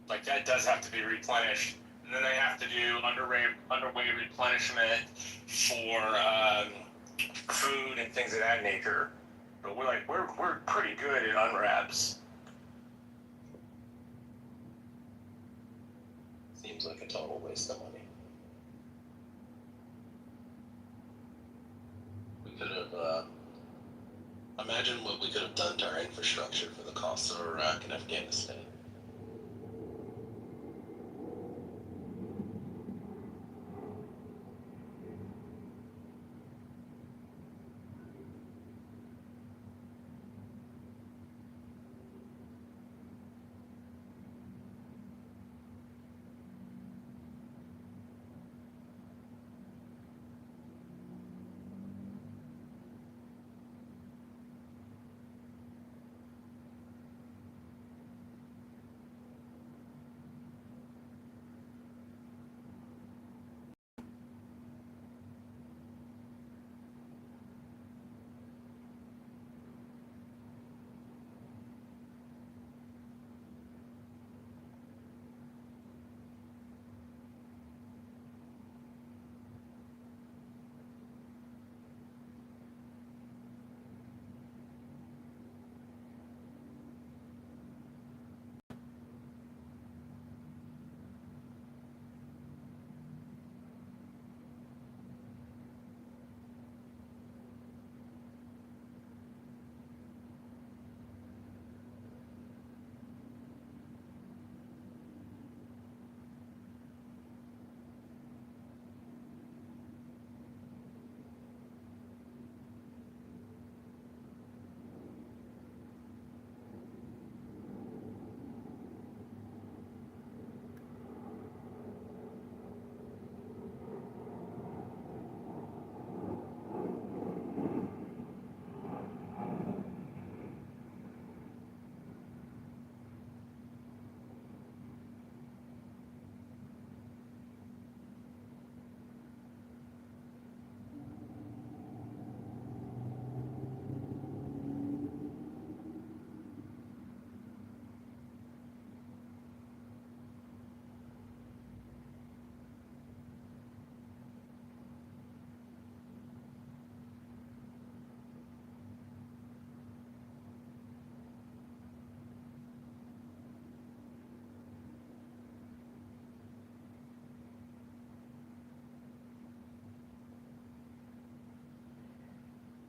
That does have to be replenished. And then they have to do underway replenishment for food and things of that nature. But we're pretty good at unwraps. Seems like a total waste of money. We could have, imagine what we could have done to our infrastructure for the cost of Iraq and Afghanistan.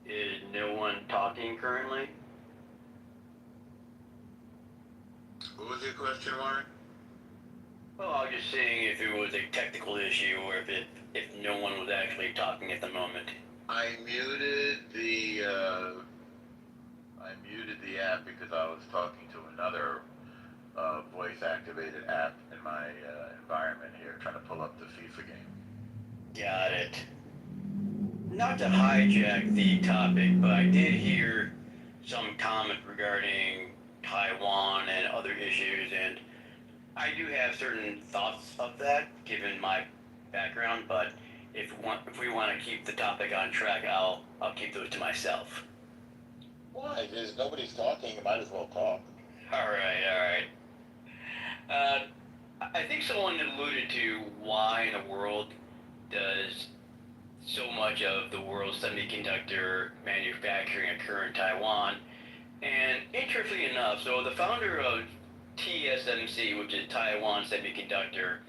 Is no one talking currently? What was your question, Warren? Well, I was just seeing if it was a technical issue or if no one was actually talking at the moment. I muted the app because I was talking to another voice-activated app in my environment here, trying to pull up the FIFA game. Got it. Not to hijack the topic, but I did hear some comment regarding Taiwan and other issues, and I do have certain thoughts of that, given my background, but if we want to keep the topic on track, I'll keep those to myself. Why? There's nobody's talking. You might as well talk. All right. I think someone alluded to why in the world does so much of the world's semiconductor manufacturing occur in Taiwan. And interestingly enough, so the founder of TSMC, which is Taiwan Semiconductor,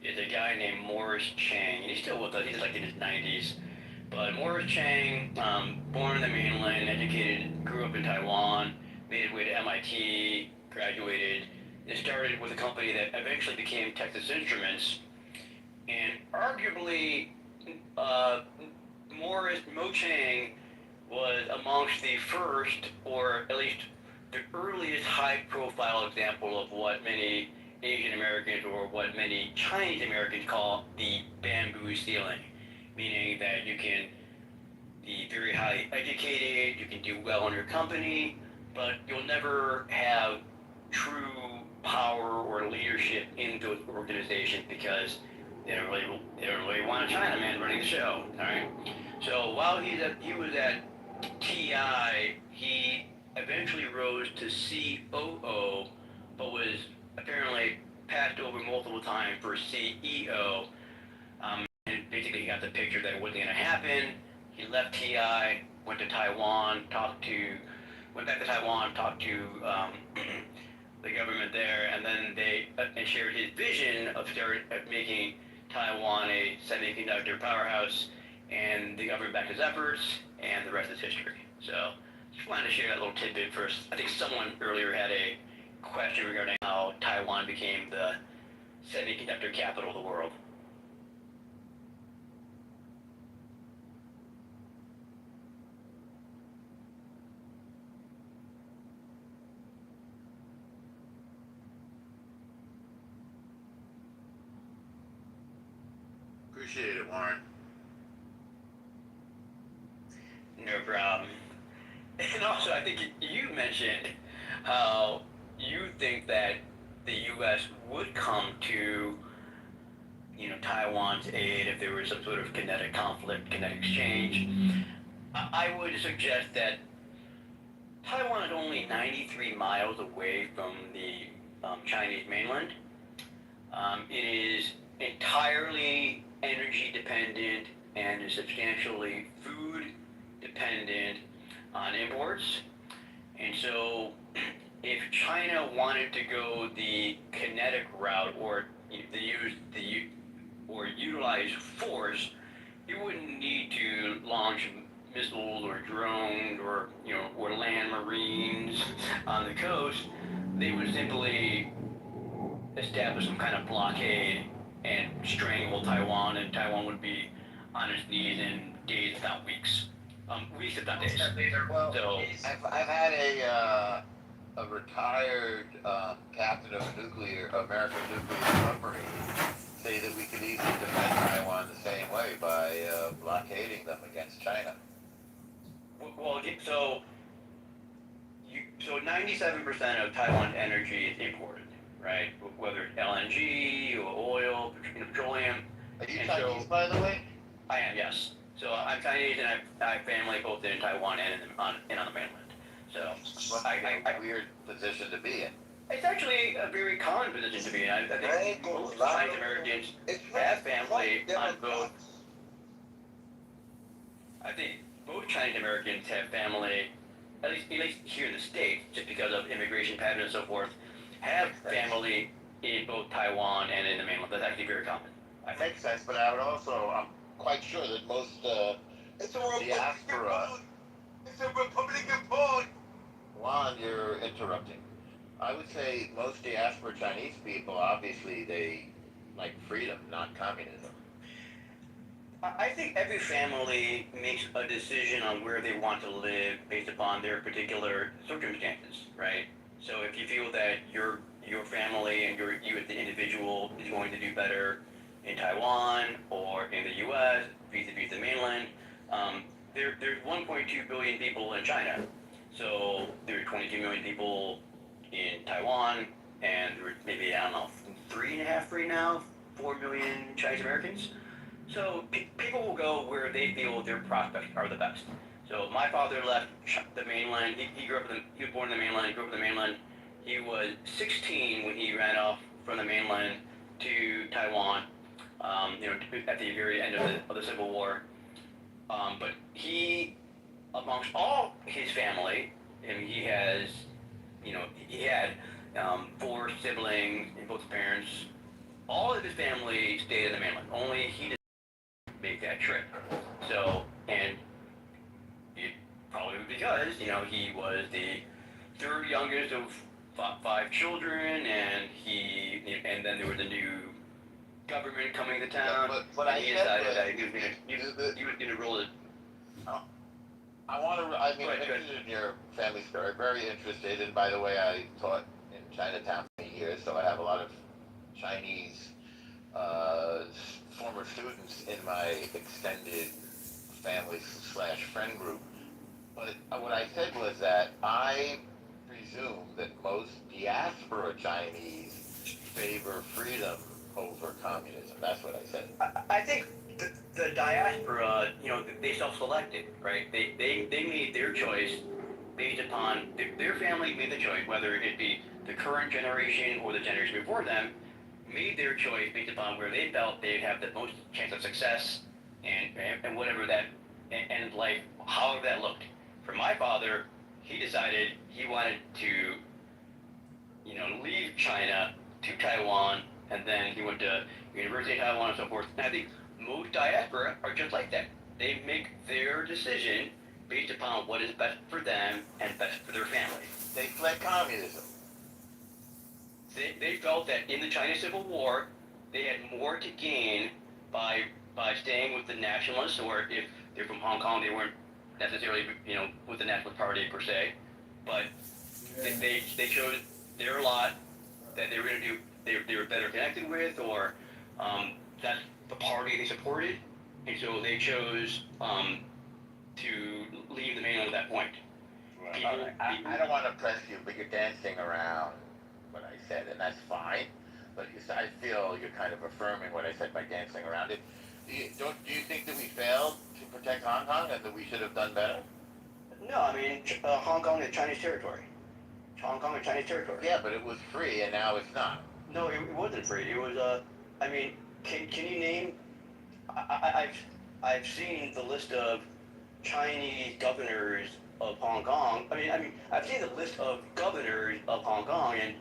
is a guy named Morris Chang. And he's still with us. He's like in his 90s. But Morris Chang, born in the mainland, educated, grew up in Taiwan, made his way to MIT, graduated, and started with a company that eventually became Texas Instruments. And arguably, Mo Chang was amongst the first, or at least the earliest high-profile example of what many Asian Americans or what many Chinese Americans call the bamboo ceiling, meaning that you can be very highly educated, you can do well in your company, but you'll never have true power or leadership in those organizations because they don't really want a Chinaman running the show. All right. So while he was at TI, he eventually rose to COO, but was apparently passed over multiple times for CEO. And basically, he got the picture that it wasn't going to happen. He left TI, went to Taiwan, went back to Taiwan, talked to the government there, and then they and shared his vision of making Taiwan a semiconductor powerhouse, and the government backed his efforts, and the rest is history. So just wanted to share that little tidbit first. I think someone earlier had a question regarding how Taiwan became the semiconductor capital of the world. Appreciate it, Warren. No problem. And also, I think you mentioned how you think that the U.S. would come to, Taiwan's aid if there was some sort of kinetic conflict, kinetic exchange. I would suggest that Taiwan is only 93 miles away from the Chinese mainland. It is entirely energy dependent and is substantially food dependent on imports. And so if China wanted to go the kinetic route or utilize force, it wouldn't need to launch missiles or drones or land marines on the coast. They would simply establish some kind of blockade and strangle Taiwan, and Taiwan would be on its knees in days, if not weeks. Weeks, if not days. Well, So I've had a retired captain of American nuclear submarine say that we could easily defend Taiwan the same way by blockading them against China. well, so 97% of Taiwan's energy is imported, right? Whether it's LNG or oil, petroleum. Are you And Chinese, by the way? I am, yes. So I'm Chinese, and I have family both in Taiwan and on the mainland. So Must be a weird position to be in. it's actually a very common position to be in. I think most Chinese Americans have family on both. I think most Chinese Americans have family, at least here in the States, just because of immigration patterns and so forth, have family in both Taiwan and in the mainland. That's actually very common. That makes sense, but I would also, I'm quite sure that most diaspora. It's a Republican Party. Juan, you're interrupting. I would say most diaspora Chinese people, obviously, they like freedom, not communism. I think every family makes a decision on where they want to live based upon their particular circumstances, right? So if you feel that your family and you as the individual is going to do better in Taiwan or in the U.S. vis-a-vis the mainland, there's 1.2 billion people in China, so there are 22 million people in Taiwan, and there are maybe, I don't know, 4 million Chinese Americans. So people will go where they feel their prospects are the best. So my father left the mainland. He grew up he was born in the mainland. He grew up in the mainland. He was 16 when he ran off from the mainland to Taiwan. At the very end of the Civil War. But he, amongst all his family, and he had 4 siblings and both parents. All of his family stayed in the mainland. Only he didn't make that trip. So, and it probably because he was the third youngest of 5 children, and then there was a new government coming to town. Yeah, but I he decided that he was going to roll it. I'm interested in your family story, very interested, and by the way, I taught in Chinatown for years, so I have a lot of Chinese former students in my extended family / friend group. But what I said was that I presume that most diaspora Chinese favor freedom over communism. That's what I said. I think the diaspora, they self-selected, right? They made their choice based upon their family made the choice, whether it be the current generation or the generation before them, made their choice based upon where they felt they'd have the most chance of success and whatever that and life, however that looked. For my father, he decided he wanted to, leave China to Taiwan, and then he went to University of Taiwan and so forth. And I think most diaspora are just like that. They make their decision based upon what is best for them and best for their family. They fled communism. They felt that in the China Civil War, they had more to gain by staying with the nationalists, or if they're from Hong Kong, they weren't necessarily, with the Nationalist Party per se, but they chose their lot that they were going to do, they were better connected with, or that's the party they supported, and so they chose to leave the mainland at that point. I don't want to press you, but you're dancing around what I said, and that's fine. But I feel you're kind of affirming what I said by dancing around it. Do you think that we failed to protect Hong Kong and that we should have done better? No, I mean, Hong Kong is Chinese territory. Hong Kong is Chinese territory. Yeah, but it was free, and now it's not. No, it wasn't free. It was, can you name, I've seen the list of Chinese governors of Hong Kong. I've seen the list of governors of Hong Kong, and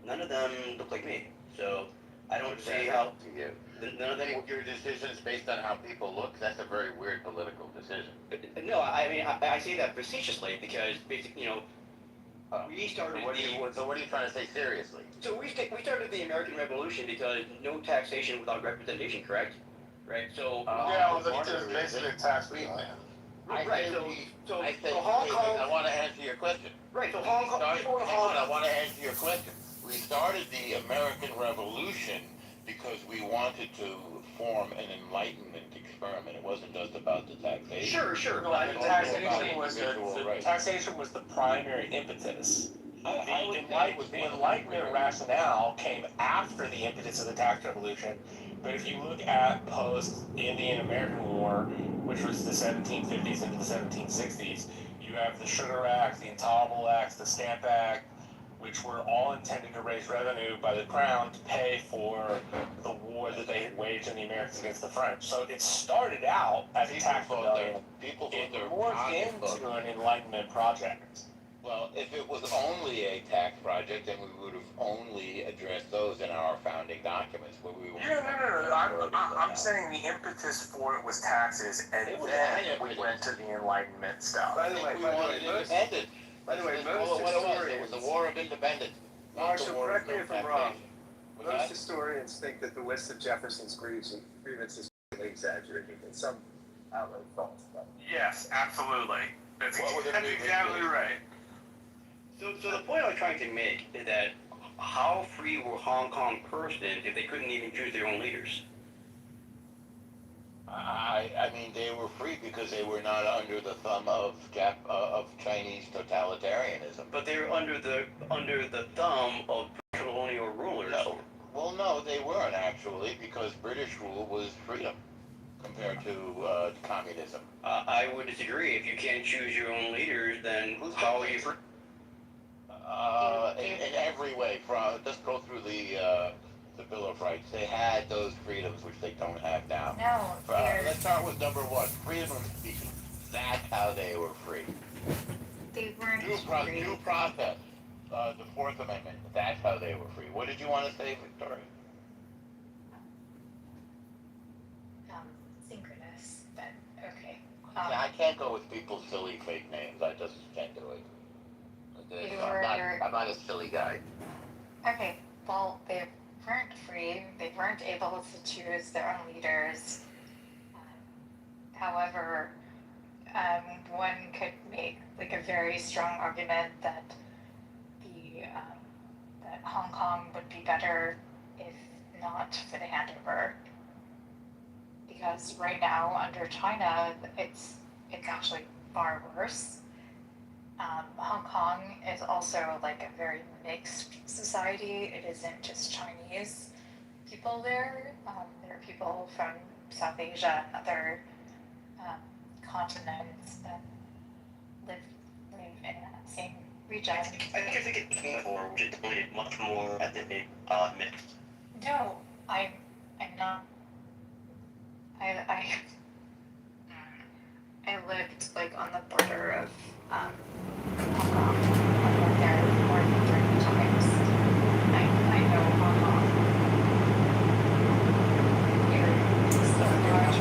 none of them look like me. So I don't see how. To you. None of them. Your decisions based on how people look. That's a very weird political decision. No, I say that facetiously because basically, we started. So what are you trying to say seriously? So we started the American Revolution because no taxation without representation, correct? Right. So yeah, it was basically a tax free land. Right. So Hong Kong. I want to answer your question. Right. So Hong Kong. I want to answer your question. We started the American Revolution because we wanted to form an Enlightenment experiment. It wasn't just about the taxation. Sure. No, the taxation was the primary impetus. The Enlightenment rationale came after the impetus of the tax revolution. But if you look at post-Indian American War, which was the 1750s into the 1760s, you have the Sugar Act, the Intolerable Acts, the Stamp Act, which were all intended to raise revenue by the crown to pay for the war that they had waged in the Americans against the French. So it started out as a tax rebellion. It morphed into an Enlightenment project. Well, if it was only a tax project, then we would have only addressed those in our founding documents. Where we No. I'm saying the impetus for it was taxes, and then we went to the Enlightenment stuff. By the way, independence. By the way, it was the War of Independence. Marshall, correct me if I'm wrong. Most historians think that the list of Jefferson's grievances is exaggerated, and some outright false. Yes, absolutely. That's exactly right. So the point I was trying to make is that how free were Hong Kong persons if they couldn't even choose their own leaders? I mean, they were free because they were not under the thumb of Chinese totalitarianism. But they were under the thumb of colonial rulers. No. Well, no, they weren't actually, because British rule was freedom compared to communism. I would disagree. If you can't choose your own leaders, then how are you free? In every way, just go through the Bill of Rights. They had those freedoms which they don't have now. No, Let's start with number one, freedom of speech. That's how they were free. they weren't Due process, the Fourth Amendment. That's how they were free. What did you want to say, Victoria? synchronous, but okay. I can't go with people's silly fake names. I just can't do it. I'm not a silly guy. Okay, well, they weren't free. They weren't able to choose their own leaders. However, one could make like a very strong argument that that Hong Kong would be better if not for the handover, because right now under China, it's actually far worse. Hong Kong is also like a very mixed society. It isn't just Chinese people there. There are people from South Asia and other continents that live in that same region. I guess I get Kitover, which is definitely much more ethnically mixed. No, I'm not. I lived like on the border of Hong Kong. I lived there more than 30 times. I know Hong Kong. It's so large.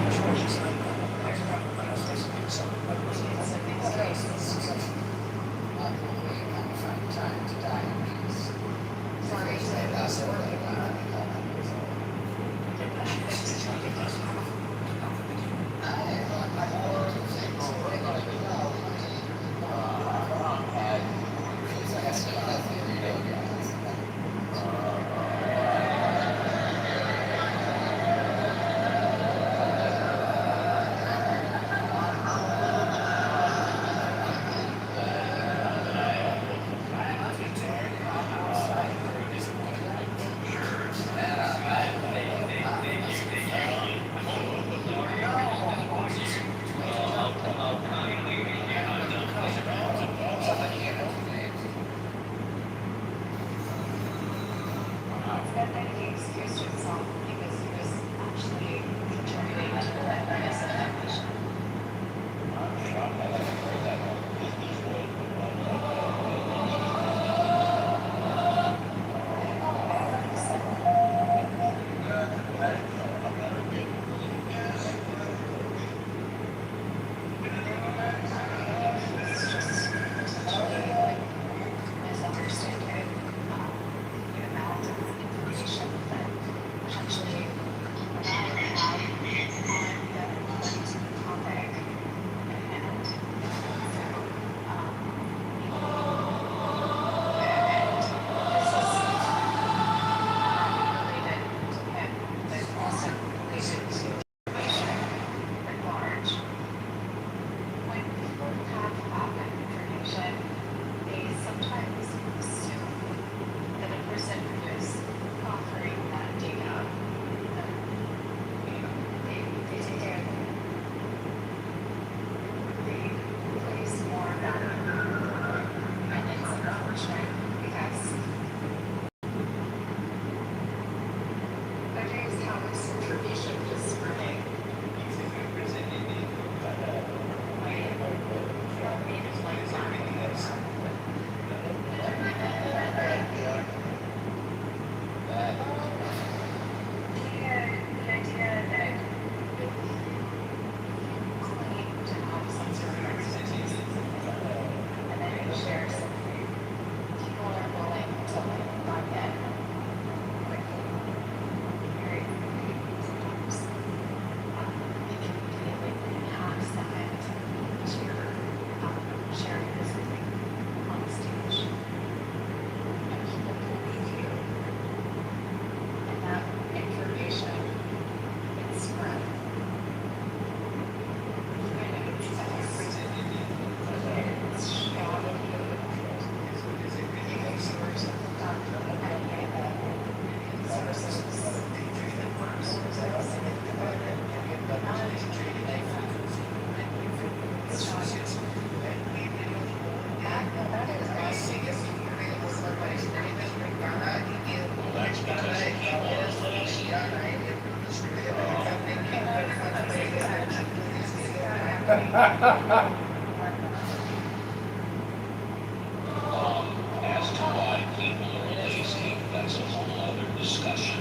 As to why people are lazy, that's a whole other discussion.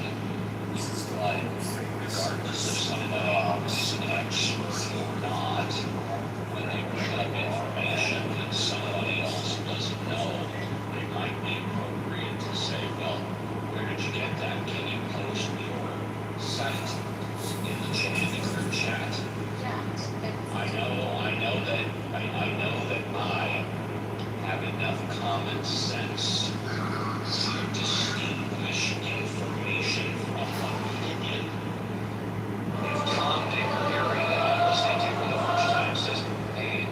But regardless of somebody's an expert or not, when they bring up information that somebody else doesn't know, it might be appropriate to say, well, where did you get that? Can you post your site in the group chat? I know that I have enough common sense to distinguish information from opinion. If Tom, Dick, or Harry that I'm listening to for the first time says, hey,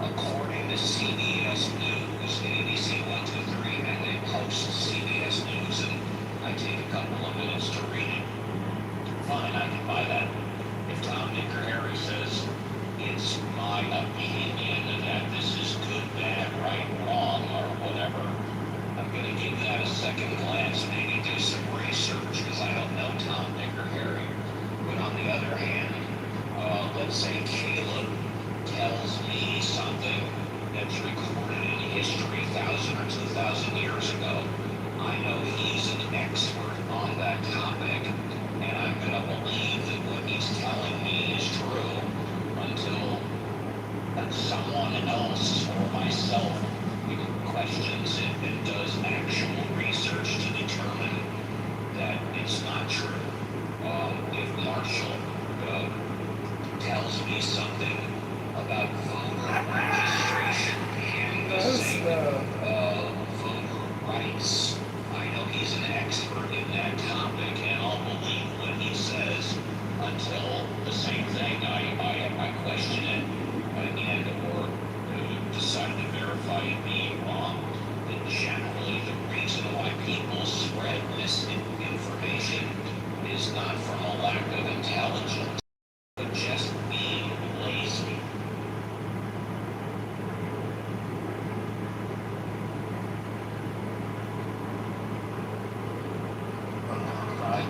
according to CBS News, ABC 123, and they post CBS News, and I take a couple of minutes to read it, fine, I can buy that. If Tom, Dick, or Harry says, it's my opinion that this is good, bad, right, wrong, or whatever, I'm going to give that a second glance, maybe do some research, because I don't know Tom, Dick, or Harry. But on the other hand, let's say Caleb tells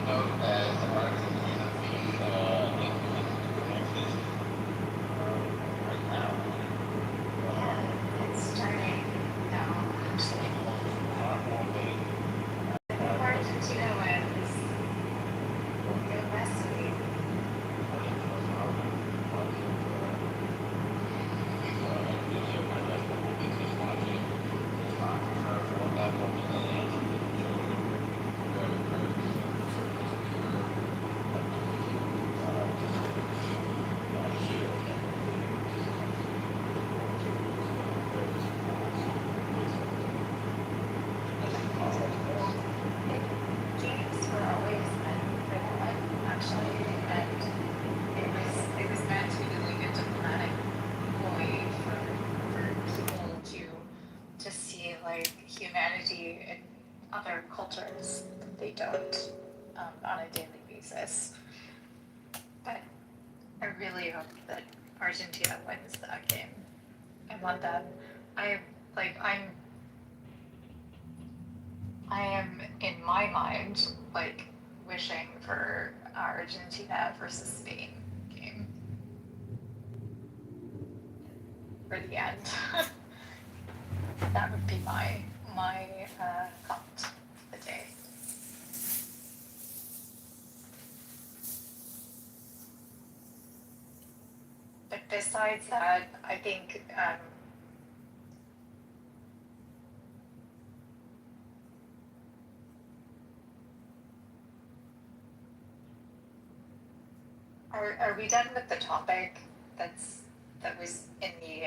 note as Argentina being right now. Yeah, it's starting now, actually. If Argentina wins, go Messi. Games were always meant for that, actually, and it was meant to be like a diplomatic ploy for people to see like humanity in other cultures that they don't on a daily basis. But I really hope that Argentina wins that game. I want them. I like I am in my mind like wishing for Argentina versus Spain game for the end. That would be my comment of the day. But besides that, I think are we done with the topic that was in the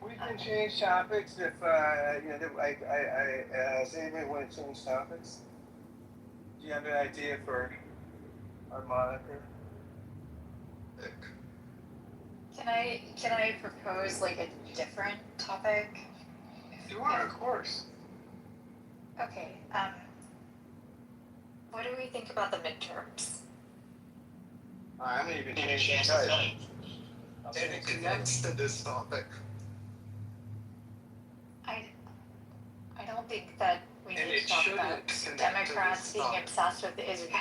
We can change topics if, does anybody want to change topics? Do you have an idea for our moniker? can I propose like a different topic? You are, of course. Okay, what do we think about the midterms? I haven't even changed the title. And it connects to this topic. I don't think that we And need it to talk shouldn't about connect to Democrats this being topic. obsessed with Israel.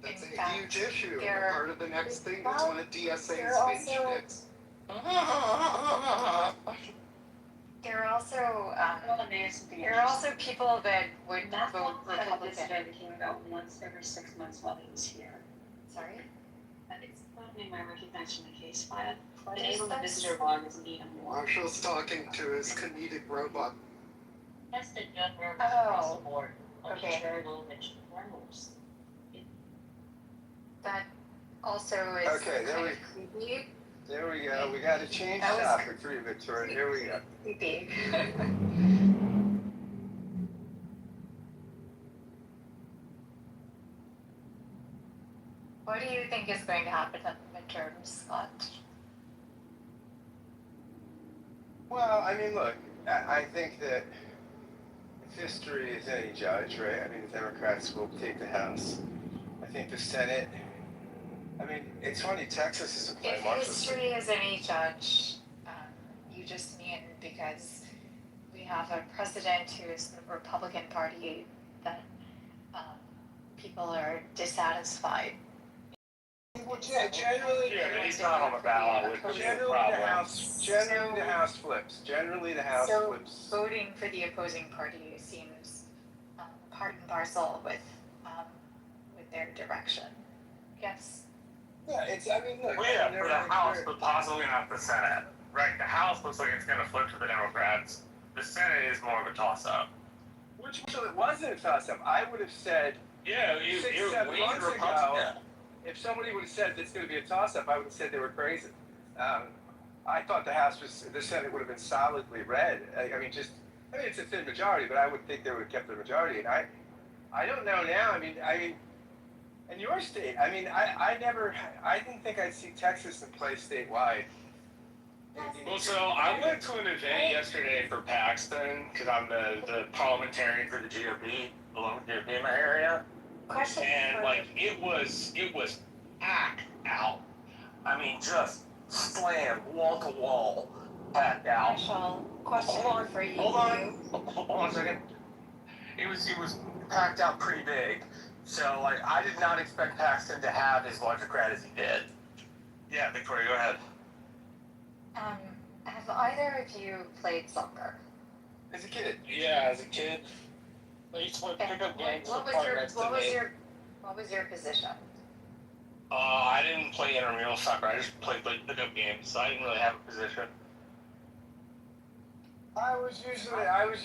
That's In a fact, huge issue. they're- Part of the next thing well, is one of DSA's they're also- initiatives. There are also people that would vote Republican. Came about once every 6 months while he was here. Sorry? And it's probably my recognition the case file. What The is name of the this? visitor log is Nina Moore. Marshall's talking to his comedic robot. Tested young members Oh, across the board on okay. charitable mission werewolves. That also is Okay, there kind we- of creepy. There we go. We got to change That was topic for you, Victoria. Here we go. Creepy. What do you think is going to happen at the midterms, Scott? Well, I mean, look, I think that if history is any judge, right? I mean, the Democrats will take the House. I think the Senate. I mean, it's funny. Texas is a play. If history is any judge, you just mean because we have a president who is the Republican Party that people are dissatisfied. Well, generally, Yeah, but he's not on the ballot, which is the generally problem. the House flips. Generally, the House So flips. voting for the opposing party seems part and parcel with their direction. Yes. Yeah, it's. I mean, look. Well, yeah, for the House, but possibly not the Senate. Right, the House looks like it's going to flip to the Democrats. The Senate is more of a toss-up. Which it wasn't a toss-up. I would have said. Yeah, Six, you're 7 leaning months Republican. ago, if somebody would have said it's going to be a toss-up, I would have said they were crazy. I thought the Senate would have been solidly red. I mean, it's a thin majority, but I would think they would have kept the majority. And I don't know now. I mean, in your state, I mean, I didn't think I'd see Texas in play statewide. Well, so I went to an event yesterday for Paxton because I'm the parliamentarian for the GOP, along with the GOP in my area. Question And for like it was packed out. I mean, just slammed wall to wall, packed out. Marshall, question for you. Hold on 1 second. It was packed out pretty big. So, like, I did not expect Paxton to have as large a crowd as he did. Yeah, Victoria, go ahead. Have either of you played soccer? As a kid. Yeah, as a kid, I used to play pickup games with the park next to me. What was your position? I didn't play intramural soccer. I just played like pickup games, so I didn't really have a position. I was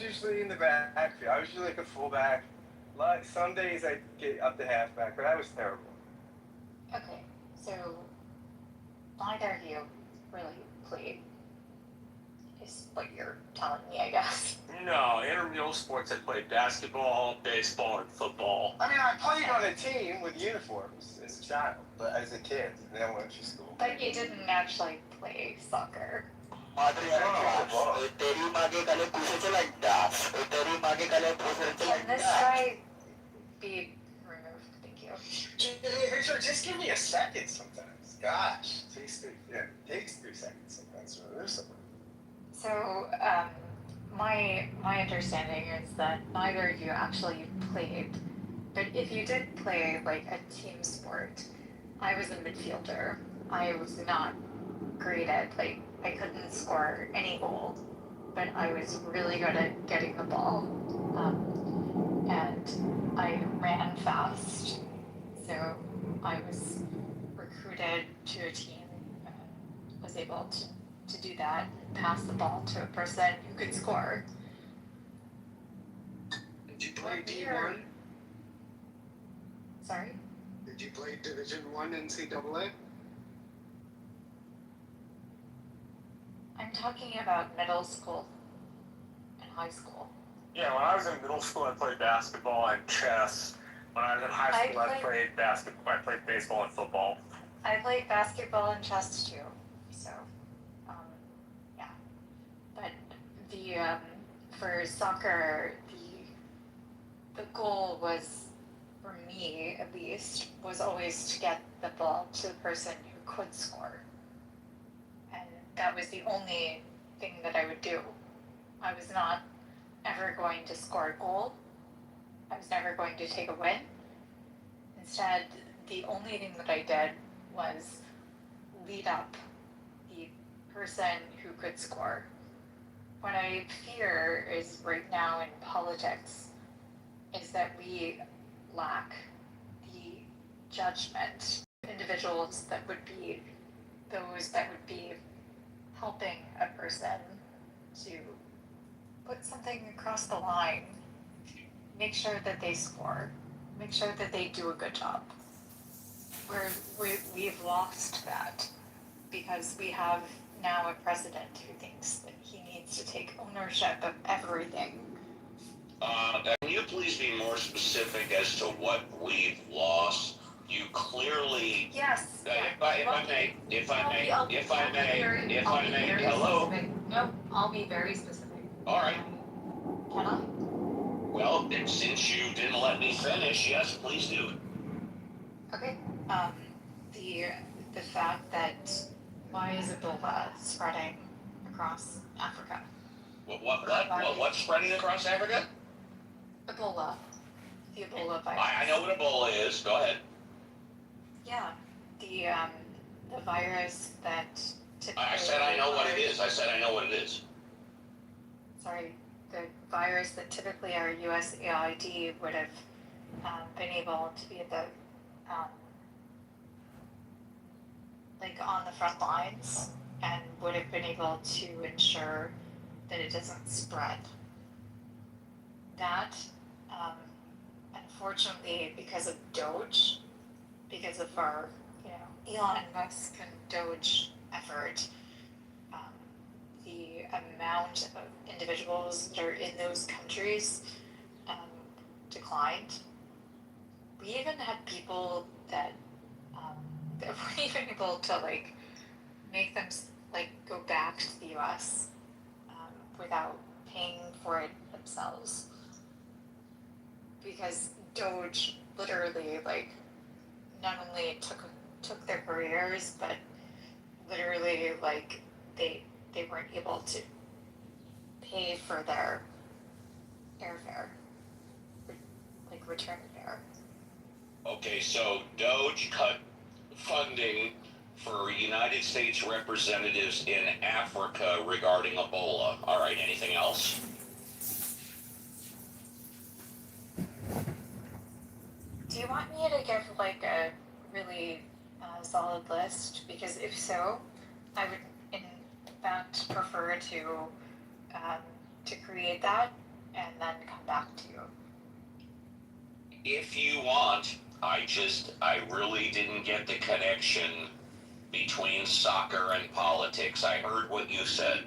usually in the backfield. I was usually like a fullback. Some days I'd get up to halfback, but I was terrible. Okay, so neither of you really played, is what you're telling me, I guess. No, intramural sports, I played basketball, baseball, and football. I mean, I played on a team with uniforms as a child, but as a kid in elementary school. But you didn't actually play soccer. Can this guy be removed? Thank you. Victor, just give me a second sometimes. Gosh, takes 3 seconds sometimes to remove something. So, my understanding is that neither of you actually played, but if you did play like a team sport, I was a midfielder. I was not great at, like, I couldn't score any goal, but I was really good at getting the ball, and I ran fast, so I was recruited to a team and was able to do that, pass the ball to a person who could score. Did you play D1? Sorry? Did you play Division I NCAA? I'm talking about middle school and high school. Yeah, when I was in middle school, I played basketball and chess. When I was in high school, I played basketball. I played baseball and football. I played basketball and chess too, so, yeah. But for soccer, the goal was, for me at least, was always to get the ball to the person who could score. And that was the only thing that I would do. I was not ever going to score a goal. I was never going to take a win. Instead, the only thing that I did was lead up the person who could score. What I fear is right now in politics is that we lack the judgment, individuals that would be those that would be helping a person to put something across the line, make sure that they score, make sure that they do a good job. We've lost that because we have now a president who thinks that he needs to take ownership of everything. Can you please be more specific as to what we've lost? You clearly. Yes. If I may, hello? No, I'll be very specific. All right. Can I? Well, since you didn't let me finish, yes, please do. Okay. The fact that why is Ebola spreading across Africa? What's spreading across Africa? Ebola. The Ebola virus. I know what Ebola is. Go ahead. Yeah. The virus that typically. I said I know what it is. Sorry, the virus that typically our USAID would have been able to be at the like on the front lines and would have been able to ensure that it doesn't spread. That, unfortunately, because of Doge, because of our, Elon Musk and Doge effort, the amount of individuals that are in those countries declined. We even had people that weren't even able to make them go back to the U.S. Without paying for it themselves, because Doge literally not only took their careers, but literally they weren't able to pay for their airfare, return it there. Okay, so Doge cut funding for United States representatives in Africa regarding Ebola. All right, anything else? Do you want me to give like a really solid list? Because if so, I would in fact prefer to create that and then come back to you. If you want, I really didn't get the connection between soccer and politics. I heard what you said,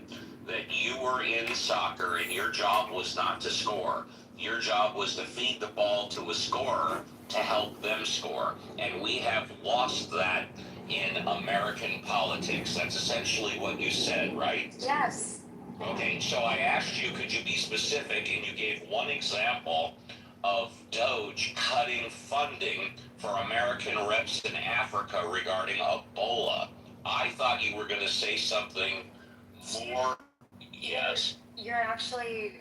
that you were in soccer and your job was not to score. Your job was to feed the ball to a scorer to help them score. And we have lost that in American politics. That's essentially what you said, right? Yes. Okay, so I asked you, could you be specific, and you gave one example of Doge cutting funding for American reps in Africa regarding Ebola. I thought you were going to say something more. Yes. You're actually